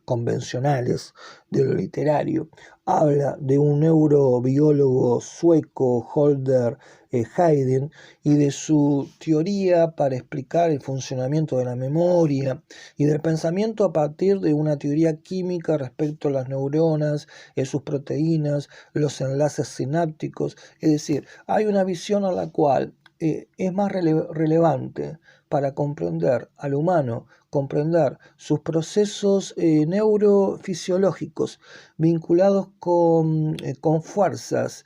convencionales de lo literario. Habla de un neurobiólogo sueco, Holder Heiden, y de su teoría para explicar el funcionamiento de la memoria y del pensamiento a partir de una teoría química respecto a las neuronas, sus proteínas, los enlaces sinápticos. Es decir, hay una visión a la cual es más relevante para comprender al humano, comprender sus procesos neurofisiológicos vinculados con fuerzas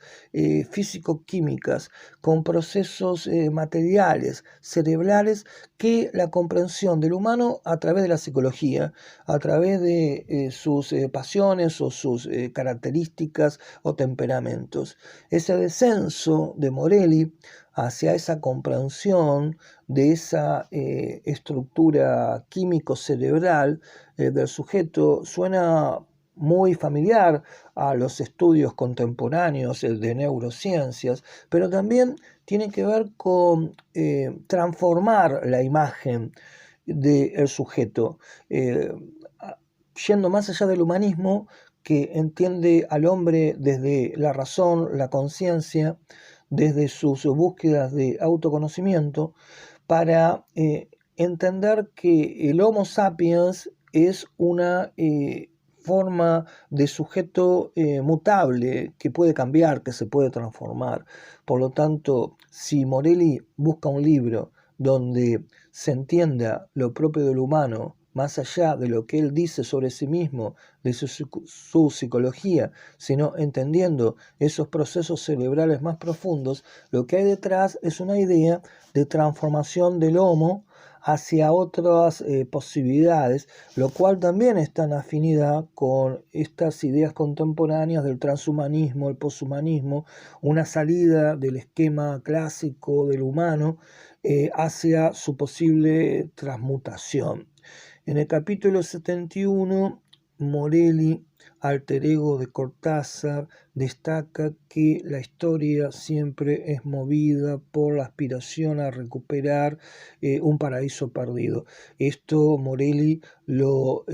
físico-químicas, con procesos materiales, cerebrales, que la comprensión del humano a través de la psicología, a través de sus pasiones o sus características o temperamentos. Ese descenso de Morelli hacia esa comprensión de esa estructura químico-cerebral del sujeto suena muy familiar a los estudios contemporáneos de neurociencias, pero también tiene que ver con transformar la imagen del sujeto, yendo más allá del humanismo, que entiende al hombre desde la razón, la conciencia, desde sus búsquedas de autoconocimiento, para entender que el Homo sapiens es una forma de sujeto mutable, que puede cambiar, que se puede transformar. Por lo tanto, si Morelli busca un libro donde se entienda lo propio del humano, más allá de lo que él dice sobre sí mismo, de su psicología, sino entendiendo esos procesos cerebrales más profundos, lo que hay detrás es una idea de transformación del homo hacia otras posibilidades, lo cual también está en afinidad con estas ideas contemporáneas del transhumanismo, el poshumanismo, una salida del esquema clásico del humano hacia su posible transmutación. En el capítulo 71, Morelli, alter ego de Cortázar, destaca que la historia siempre es movida por la aspiración a recuperar un paraíso perdido. Esto Morelli lo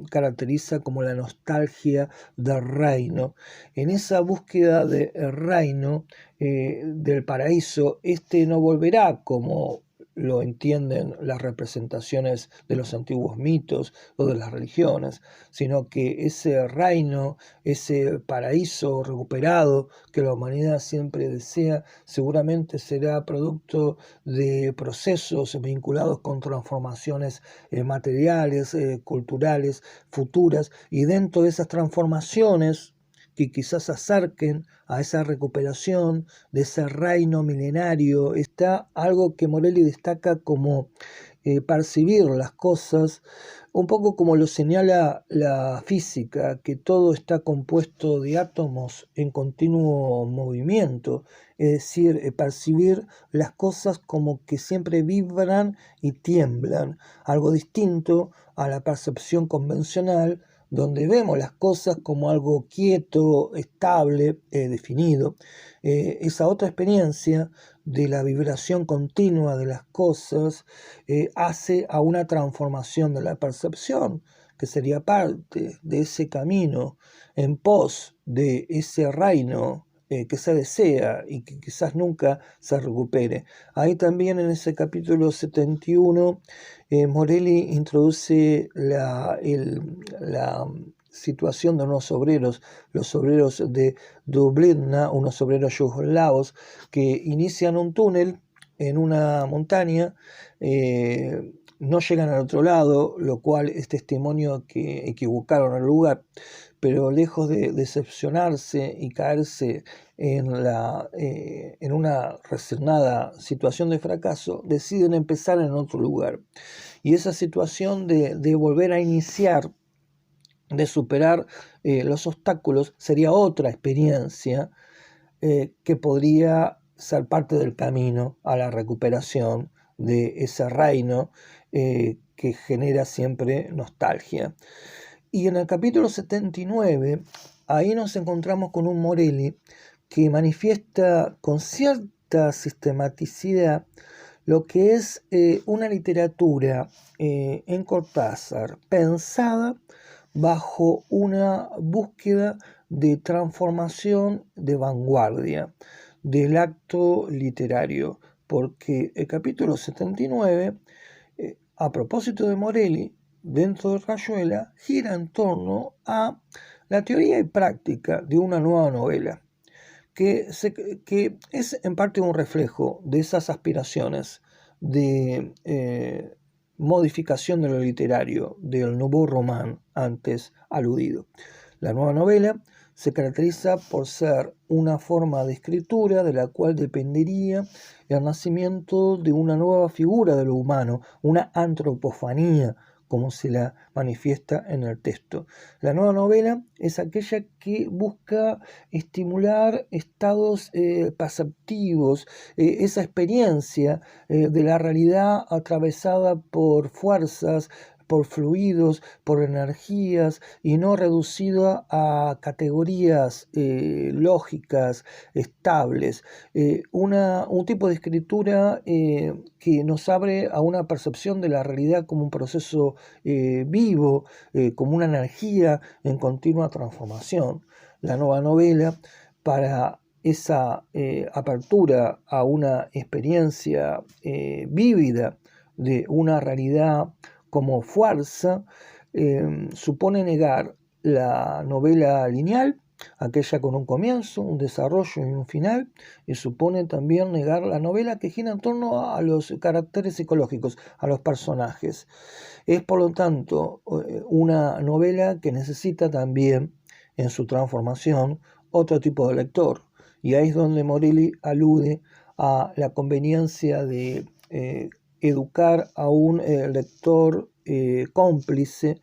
caracteriza como la nostalgia del reino. En esa búsqueda del reino, del paraíso, este no volverá como lo entienden las representaciones de los antiguos mitos o de las religiones, sino que ese reino, ese paraíso recuperado que la humanidad siempre desea, seguramente será producto de procesos vinculados con transformaciones materiales, culturales, futuras, y dentro de esas transformaciones que quizás acerquen a esa recuperación de ese reino milenario, está algo que Morelli destaca como percibir las cosas, un poco como lo señala la física, que todo está compuesto de átomos en continuo movimiento, es decir, percibir las cosas como que siempre vibran y tiemblan, algo distinto a la percepción convencional, donde vemos las cosas como algo quieto, estable, definido. Esa otra experiencia de la vibración continua de las cosas hace a una transformación de la percepción, que sería parte de ese camino en pos de ese reino que se desea y que quizás nunca se recupere. Ahí también en ese capítulo 71, Morelli introduce la situación de unos obreros, los obreros de Dublina, unos obreros yugoslavos que inician un túnel en una montaña, no llegan al otro lado, lo cual es testimonio que equivocaron el lugar, pero lejos de decepcionarse y caerse en una resignada situación de fracaso, deciden empezar en otro lugar. Y esa situación de volver a iniciar, de superar los obstáculos, sería otra experiencia que podría ser parte del camino a la recuperación de ese reino que genera siempre nostalgia. Y en el capítulo 79, ahí nos encontramos con un Morelli que manifiesta con cierta sistematicidad lo que es una literatura en Cortázar pensada bajo una búsqueda de transformación de vanguardia del acto literario, porque el capítulo 79, a propósito de Morelli, dentro de Rayuela, gira en torno a la teoría y práctica de una nueva novela, que es en parte un reflejo de esas aspiraciones de modificación de lo literario, del Nouveau Roman antes aludido. La nueva novela se caracteriza por ser una forma de escritura de la cual dependería el nacimiento de una nueva figura de lo humano, una antropofanía, como se la manifiesta en el texto. La nueva novela es aquella que busca estimular estados perceptivos, esa experiencia de la realidad atravesada por fuerzas, por fluidos, por energías, y no reducida a categorías lógicas, estables. Un tipo de escritura que nos abre a una percepción de la realidad como un proceso vivo, como una energía en continua transformación. La nueva novela, para esa apertura a una experiencia vívida de una realidad como fuerza, supone negar la novela lineal, aquella con un comienzo, un desarrollo y un final, y supone también negar la novela que gira en torno a los caracteres psicológicos, a los personajes. Es por lo tanto una novela que necesita también en su transformación otro tipo de lector, y ahí es donde Morelli alude a la conveniencia de educar a un lector cómplice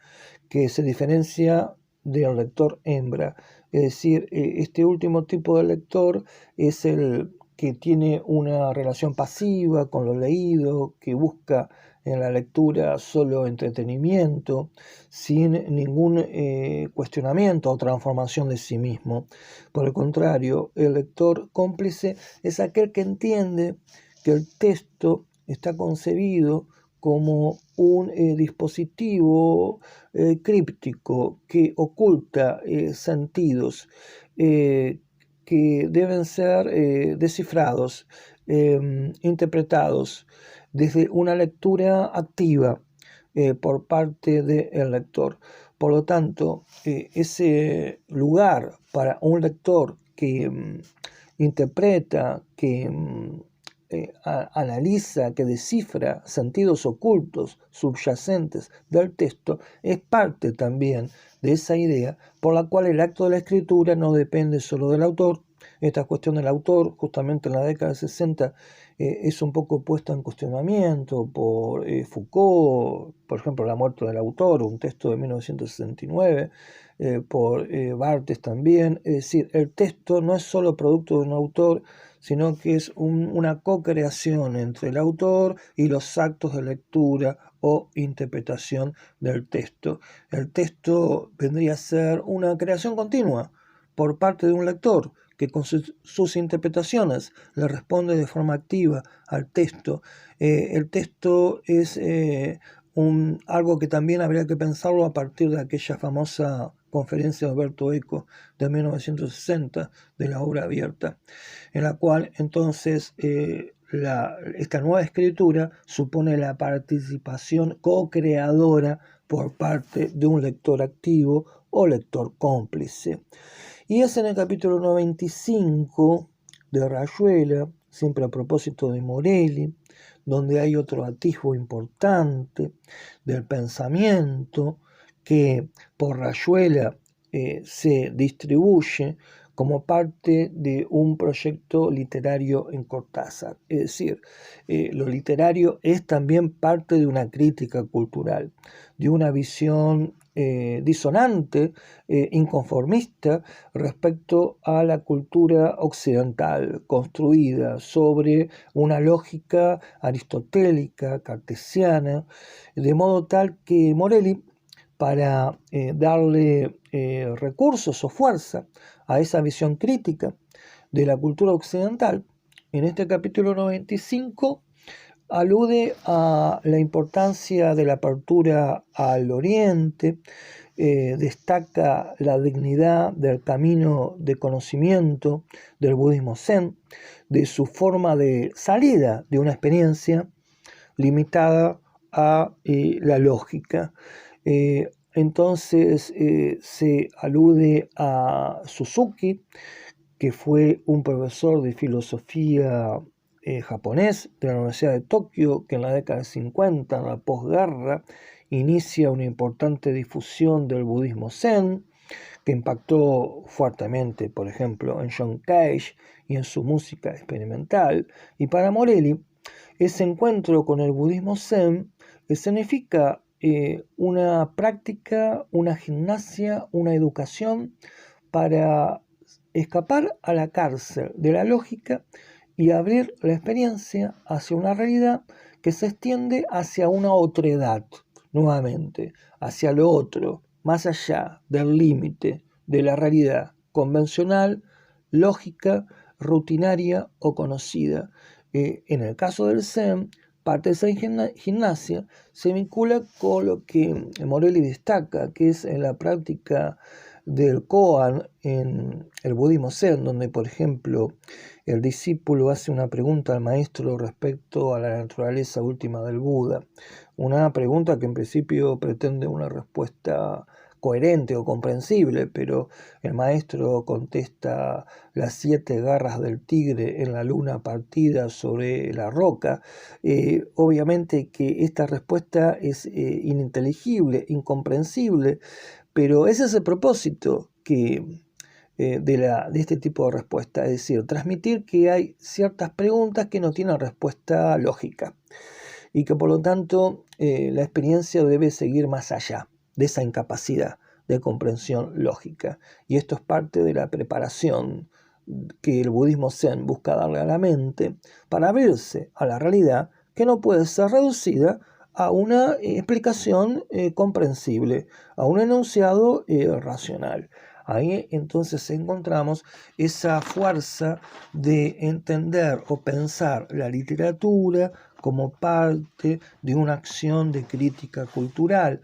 que se diferencia del lector hembra. Es decir, este último tipo de lector es el que tiene una relación pasiva con lo leído, que busca en la lectura solo entretenimiento, sin ningún cuestionamiento o transformación de sí mismo. Por el contrario, el lector cómplice es aquel que entiende que el texto está concebido como un dispositivo críptico que oculta sentidos que deben ser descifrados, interpretados desde una lectura activa por parte del lector. Por lo tanto, ese lugar para un lector que interpreta, que analiza, que descifra sentidos ocultos, subyacentes del texto, es parte también de esa idea por la cual el acto de la escritura no depende solo del autor. Esta cuestión del autor, justamente en la década de 60, es un poco puesta en cuestionamiento por Foucault, por ejemplo, La muerte del autor, un texto de 1969, por Barthes también. Es decir, el texto no es solo producto de un autor, sino que es una co-creación entre el autor y los actos de lectura o interpretación del texto. El texto vendría a ser una creación continua por parte de un lector que con sus interpretaciones le responde de forma activa al texto. El texto es algo que también habría que pensarlo a partir de aquella famosa conferencia de Umberto Eco de 1960 de la obra abierta, en la cual entonces esta nueva escritura supone la participación co-creadora por parte de un lector activo o lector cómplice. Y es en el capítulo 95 de Rayuela, siempre a propósito de Morelli, donde hay otro atisbo importante del pensamiento que por Rayuela se distribuye como parte de un proyecto literario en Cortázar. Es decir, lo literario es también parte de una crítica cultural, de una visión disonante, inconformista respecto a la cultura occidental, construida sobre una lógica aristotélica, cartesiana, de modo tal que Morelli, para darle recursos o fuerza a esa visión crítica de la cultura occidental, en este capítulo 95 alude a la importancia de la apertura al Oriente, destaca la dignidad del camino de conocimiento del budismo zen, de su forma de salida de una experiencia limitada a la lógica. Entonces se alude a Suzuki, que fue un profesor de filosofía japonés de la Universidad de Tokio, que en la década de 50, en la posguerra, inicia una importante difusión del budismo zen, que impactó fuertemente, por ejemplo, en John Cage y en su música experimental. Y para Morelli, ese encuentro con el budismo zen significa una práctica, una gimnasia, una educación para escapar a la cárcel de la lógica y abrir la experiencia hacia una realidad que se extiende hacia una otredad, nuevamente, hacia lo otro, más allá del límite de la realidad convencional, lógica, rutinaria o conocida. En el caso del Zen, parte de esa gimnasia se vincula con lo que Morelli destaca, que es en la práctica del koan en el budismo zen, donde por ejemplo el discípulo hace una pregunta al maestro respecto a la naturaleza última del Buda, una pregunta que en principio pretende una respuesta coherente o comprensible, pero el maestro contesta las 7 garras del tigre en la luna partida sobre la roca. Obviamente que esta respuesta es ininteligible, incomprensible, pero ese es el propósito de este tipo de respuesta, es decir, transmitir que hay ciertas preguntas que no tienen respuesta lógica y que por lo tanto la experiencia debe seguir más allá de esa incapacidad de comprensión lógica. Y esto es parte de la preparación que el budismo zen busca darle a la mente para abrirse a la realidad que no puede ser reducida a una explicación comprensible, a un enunciado racional. Ahí entonces encontramos esa fuerza de entender o pensar la literatura como parte de una acción de crítica cultural.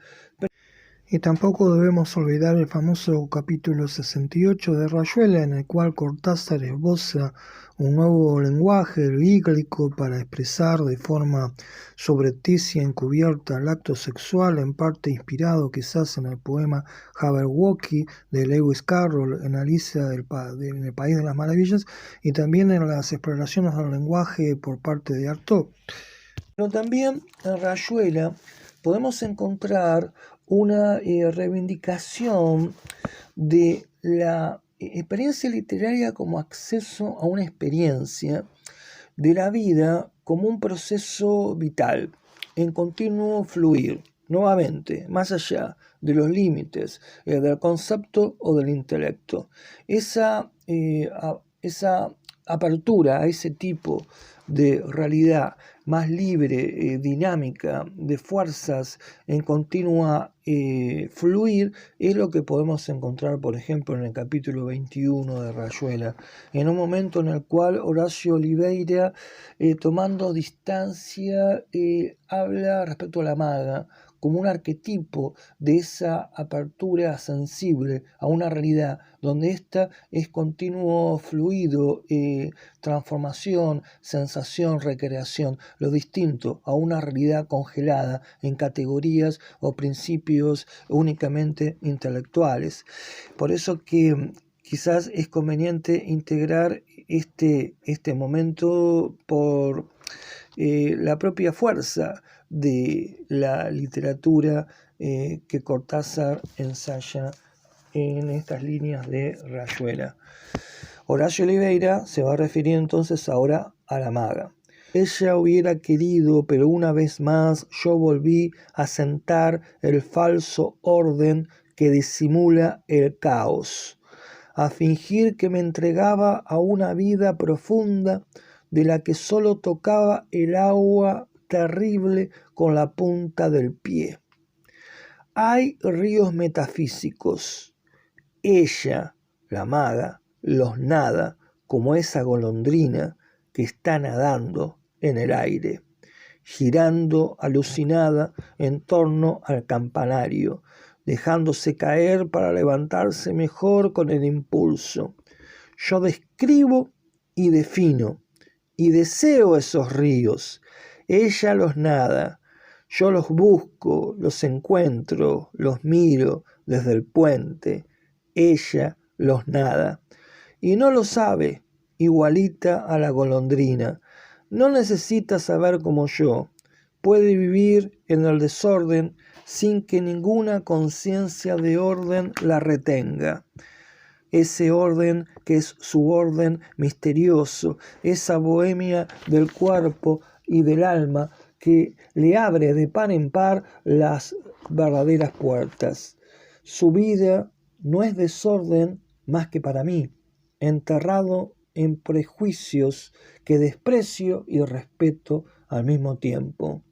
Y tampoco debemos olvidar el famoso capítulo 68 de Rayuela, en el cual Cortázar esboza un nuevo lenguaje bíblico para expresar de forma subrepticia encubierta el acto sexual, en parte inspirado quizás en el poema Jabberwocky de Lewis Carroll en Alicia en el País de las Maravillas, y también en las exploraciones del lenguaje por parte de Artaud. Pero también en Rayuela podemos encontrar una reivindicación de la experiencia literaria como acceso a una experiencia de la vida como un proceso vital, en continuo fluir, nuevamente, más allá de los límites del concepto o del intelecto. Esa apertura a ese tipo de realidad más libre, dinámica, de fuerzas en continua fluir, es lo que podemos encontrar, por ejemplo, en el capítulo 21 de Rayuela, en un momento en el cual Horacio Oliveira, tomando distancia, habla respecto a la maga como un arquetipo de esa apertura sensible a una realidad donde ésta es continuo fluido, transformación, sensación, recreación, lo distinto a una realidad congelada en categorías o principios únicamente intelectuales. Por eso que quizás es conveniente integrar este momento por la propia fuerza de la literatura que Cortázar ensaya en estas líneas de Rayuela. Horacio Oliveira se va a referir entonces ahora a la maga. Ella hubiera querido, pero una vez más yo volví a sentar el falso orden que disimula el caos, a fingir que me entregaba a una vida profunda de la que solo tocaba el agua terrible con la punta del pie. Hay ríos metafísicos. Ella, la maga, los nada como esa golondrina que está nadando en el aire, girando alucinada en torno al campanario, dejándose caer para levantarse mejor con el impulso. Yo describo y defino, y deseo esos ríos. Ella los nada. Yo los busco, los encuentro, los miro desde el puente. Ella los nada. Y no lo sabe, igualita a la golondrina. No necesita saber como yo. Puede vivir en el desorden sin que ninguna conciencia de orden la retenga. Ese orden que es su orden misterioso, esa bohemia del cuerpo y del alma que le abre de par en par las verdaderas puertas. Su vida no es desorden más que para mí, enterrado en prejuicios que desprecio y respeto al mismo tiempo.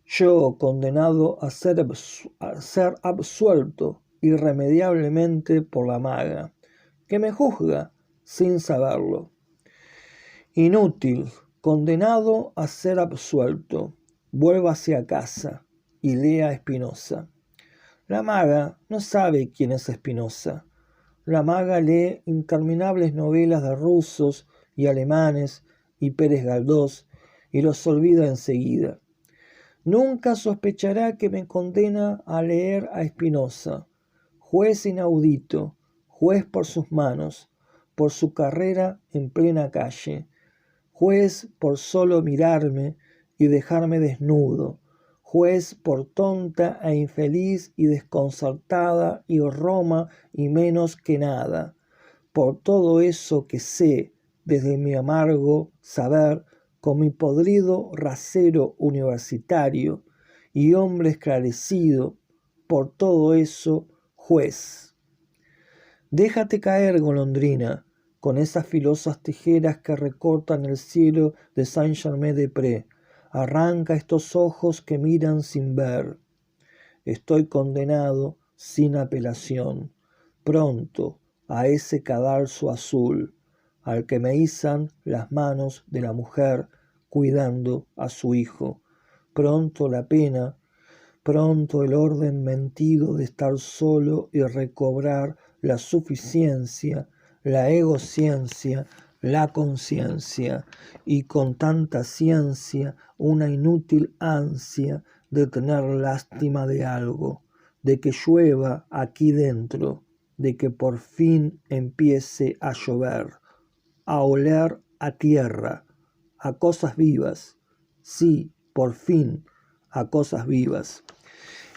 Yo, condenado a ser absuelto irremediablemente por la maga, que me juzga sin saberlo. Inútil, condenado a ser absuelto, vuélvase a casa y lea Spinoza. La maga no sabe quién es Spinoza. La maga lee interminables novelas de rusos y alemanes y Pérez Galdós y los olvida enseguida. Nunca sospechará que me condena a leer a Spinoza, juez inaudito, juez por sus manos, por su carrera en plena calle, juez por solo mirarme y dejarme desnudo, juez por tonta e infeliz y desconcertada y Roma y menos que nada, por todo eso que sé desde mi amargo saber con mi podrido rasero universitario y hombre esclarecido, por todo eso, juez. Déjate caer, golondrina, con esas filosas tijeras que recortan el cielo de Saint-Germain-des-Prés. Arranca estos ojos que miran sin ver. Estoy condenado sin apelación, pronto a ese cadalso azul, al que me izan las manos de la mujer cuidando a su hijo. Pronto la pena pronto el orden mentido de estar solo y recobrar la suficiencia, la egociencia, la conciencia, y con tanta ciencia una inútil ansia de tener lástima de algo, de que llueva aquí dentro, de que por fin empiece a llover, a oler a tierra, a cosas vivas, sí, por fin, a cosas vivas.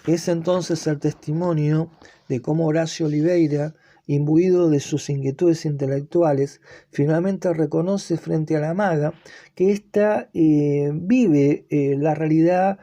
Es entonces el testimonio de cómo Horacio Oliveira, imbuido de sus inquietudes intelectuales, finalmente reconoce frente a la maga que ésta vive la realidad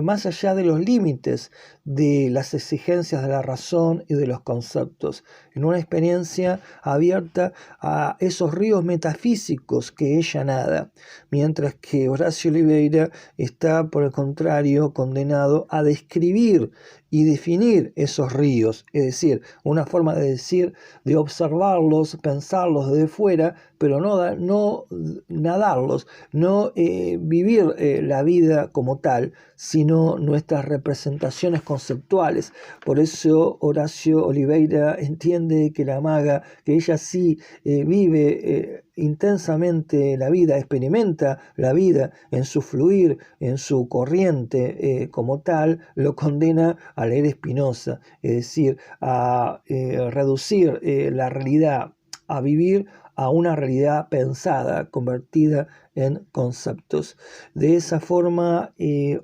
más allá de los límites de las exigencias de la razón y de los conceptos, en una experiencia abierta a esos ríos metafísicos que ella nada, mientras que Horacio Oliveira está, por el contrario, condenado a describir y definir esos ríos, es decir, una forma de decir, de observarlos, pensarlos desde fuera, pero no nadarlos, no vivir la vida como tal, sino nuestras representaciones conceptuales. Por eso Horacio Oliveira entiende que la maga, que ella sí vive intensamente la vida, experimenta la vida en su fluir, en su corriente como tal, lo condena a leer Spinoza, es decir, a reducir la realidad, a vivir a una realidad pensada, convertida en conceptos. De esa forma,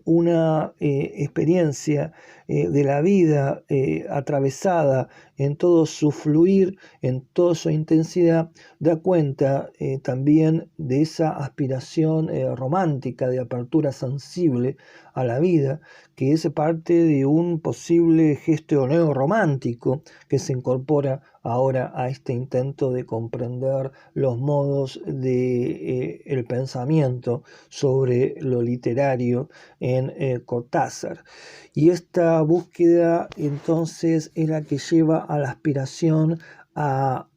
una experiencia de la vida atravesada en todo su fluir, en toda su intensidad, da cuenta también de esa aspiración romántica, de apertura sensible a la vida, que es parte de un posible gesto neorromántico que se incorpora ahora a este intento de comprender los modos de el pensamiento sobre lo literario en Cortázar. Y esta búsqueda entonces es la que lleva a la aspiración a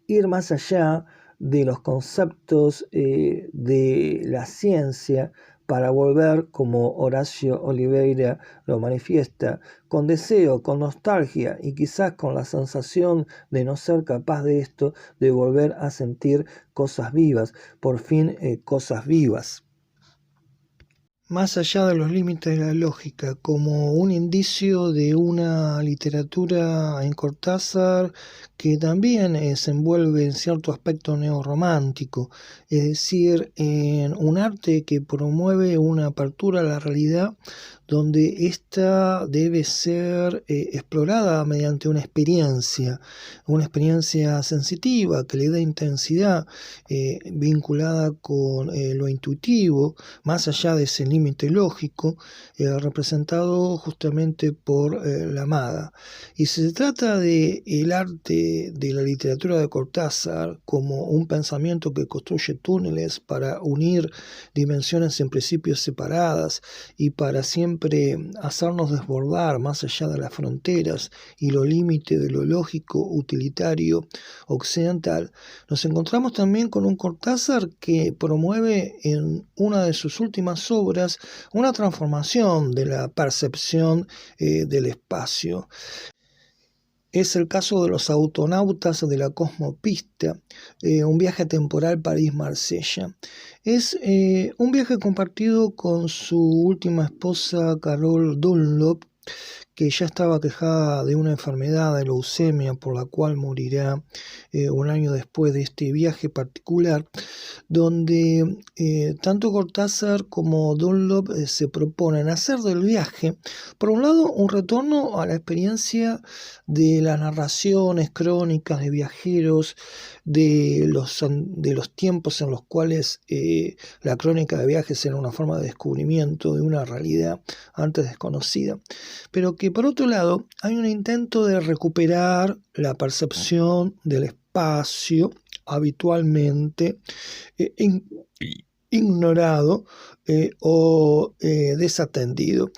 ir más allá de los conceptos de la ciencia, para volver, como Horacio Oliveira lo manifiesta, con deseo, con nostalgia y quizás con la sensación de no ser capaz de esto, de volver a sentir cosas vivas, por fin cosas vivas. Más allá de los límites de la lógica, como un indicio de una literatura en Cortázar que también se envuelve en cierto aspecto neorromántico, es decir, en un arte que promueve una apertura a la realidad donde ésta debe ser explorada mediante una experiencia sensitiva que le da intensidad, vinculada con lo intuitivo, más allá de ese límite lógico, representado justamente por la maga. Y se trata de el arte de la literatura de Cortázar como un pensamiento que construye túneles para unir dimensiones en principios separadas y para siempre hacernos desbordar más allá de las fronteras y lo límite de lo lógico utilitario occidental. Nos encontramos también con un Cortázar que promueve en una de sus últimas obras una transformación de la percepción del espacio. Es el caso de los autonautas de la Cosmopista, un viaje temporal París-Marsella. Es un viaje compartido con su última esposa Carol Dunlop, que ya estaba quejada de una enfermedad de leucemia por la cual morirá un año después de este viaje particular, donde tanto Cortázar como Dunlop se proponen hacer del viaje, por un lado, un retorno a la experiencia de las narraciones crónicas de viajeros, de los tiempos en los cuales la crónica de viajes era una forma de descubrimiento de una realidad antes desconocida, pero que por otro lado hay un intento de recuperar la percepción del espacio habitualmente ignorado o desatendido,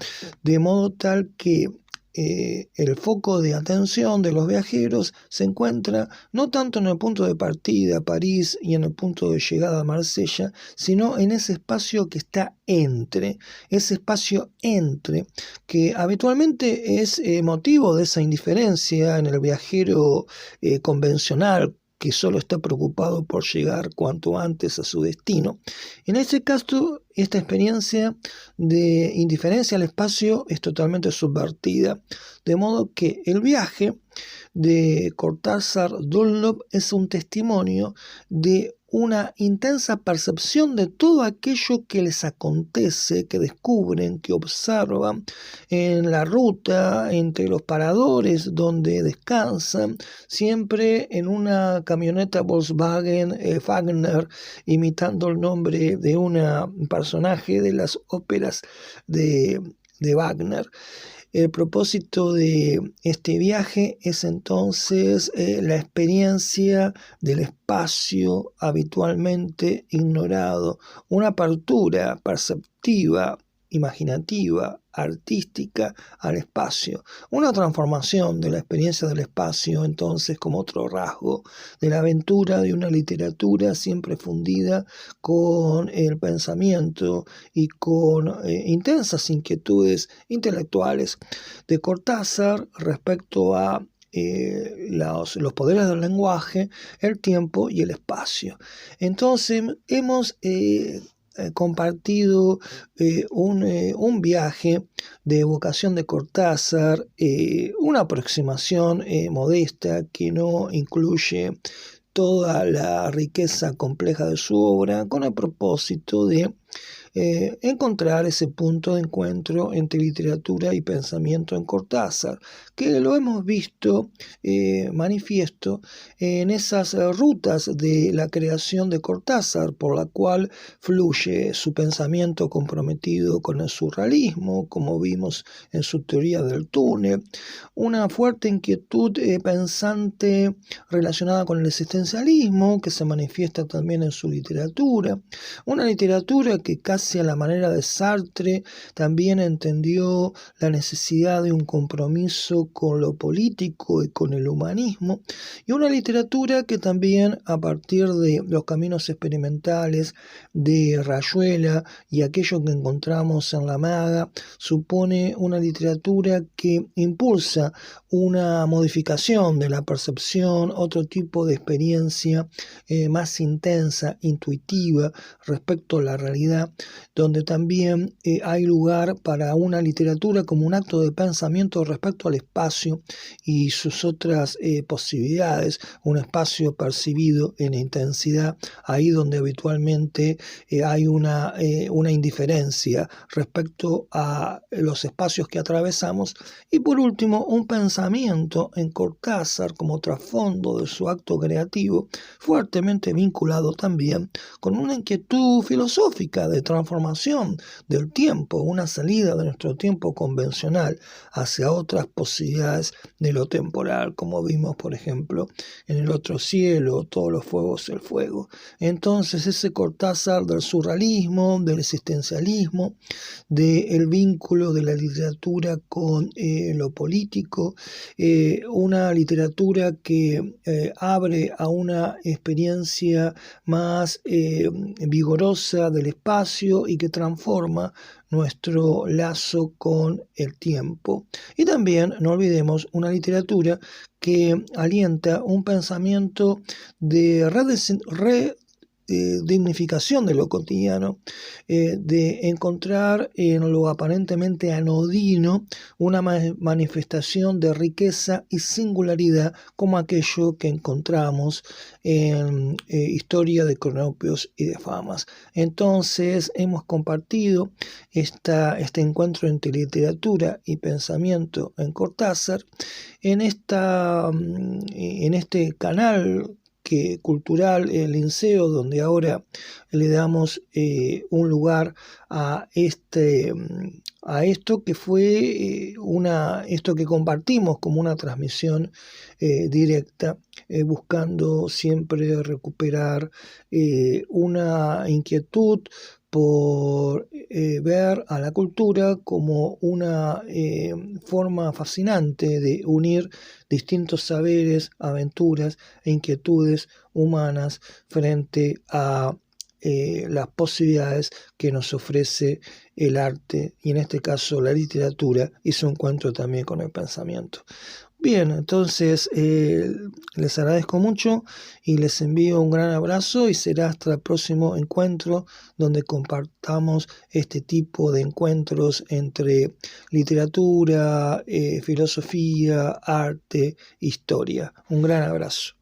de modo tal que el foco de atención de los viajeros se encuentra no tanto en el punto de partida, París, y en el punto de llegada a Marsella, sino en ese espacio que está ese espacio entre, que habitualmente es motivo de esa indiferencia en el viajero convencional, que solo está preocupado por llegar cuanto antes a su destino. En este caso, esta experiencia de indiferencia al espacio es totalmente subvertida, de modo que el viaje de Cortázar Dunlop es un testimonio de una intensa percepción de todo aquello que les acontece, que descubren, que observan en la ruta, entre los paradores donde descansan, siempre en una camioneta Volkswagen Wagner, imitando el nombre de un personaje de las óperas de Wagner. El propósito de este viaje es entonces la experiencia del espacio habitualmente ignorado, una apertura perceptiva, imaginativa, artística al espacio, una transformación de la experiencia del espacio entonces como otro rasgo de la aventura de una literatura siempre fundida con el pensamiento y con intensas inquietudes intelectuales de Cortázar respecto a los poderes del lenguaje, el tiempo y el espacio. Entonces hemos compartido un viaje de evocación de Cortázar, una aproximación modesta que no incluye toda la riqueza compleja de su obra, con el propósito de encontrar ese punto de encuentro entre literatura y pensamiento en Cortázar, que lo hemos visto manifiesto en esas rutas de la creación de Cortázar, por la cual fluye su pensamiento comprometido con el surrealismo, como vimos en su teoría del túnel, una fuerte inquietud pensante relacionada con el existencialismo, que se manifiesta también en su literatura, una literatura que casi a la manera de Sartre también entendió la necesidad de un compromiso con lo político y con el humanismo, y una literatura que también a partir de los caminos experimentales de Rayuela y aquello que encontramos en La Maga, supone una literatura que impulsa una modificación de la percepción, otro tipo de experiencia más intensa, intuitiva respecto a la realidad, donde también hay lugar para una literatura como un acto de pensamiento respecto al espacio y sus otras posibilidades, un espacio percibido en intensidad, ahí donde habitualmente hay una indiferencia respecto a los espacios que atravesamos, y por último un pensamiento en Cortázar como trasfondo de su acto creativo, fuertemente vinculado también con una inquietud filosófica de transformación del tiempo, una salida de nuestro tiempo convencional hacia otras posibilidades de lo temporal, como vimos por ejemplo en El otro cielo, Todos los fuegos el fuego. Entonces ese Cortázar del surrealismo, del existencialismo, del vínculo de la literatura con lo político, una literatura que abre a una experiencia más vigorosa del espacio y que transforma nuestro lazo con el tiempo. Y también, no olvidemos, una literatura que alienta un pensamiento de dignificación de lo cotidiano, de encontrar en lo aparentemente anodino una manifestación de riqueza y singularidad, como aquello que encontramos en Historia de Cronopios y de Famas. Entonces hemos compartido este encuentro entre literatura y pensamiento en Cortázar en este canal cultural, el Linceo, donde ahora le damos un lugar a esto que fue esto que compartimos como una transmisión directa, buscando siempre recuperar una inquietud por ver a la cultura como una forma fascinante de unir distintos saberes, aventuras e inquietudes humanas frente a las posibilidades que nos ofrece el arte y en este caso la literatura y su encuentro también con el pensamiento. Bien, entonces les agradezco mucho y les envío un gran abrazo y será hasta el próximo encuentro donde compartamos este tipo de encuentros entre literatura, filosofía, arte, historia. Un gran abrazo.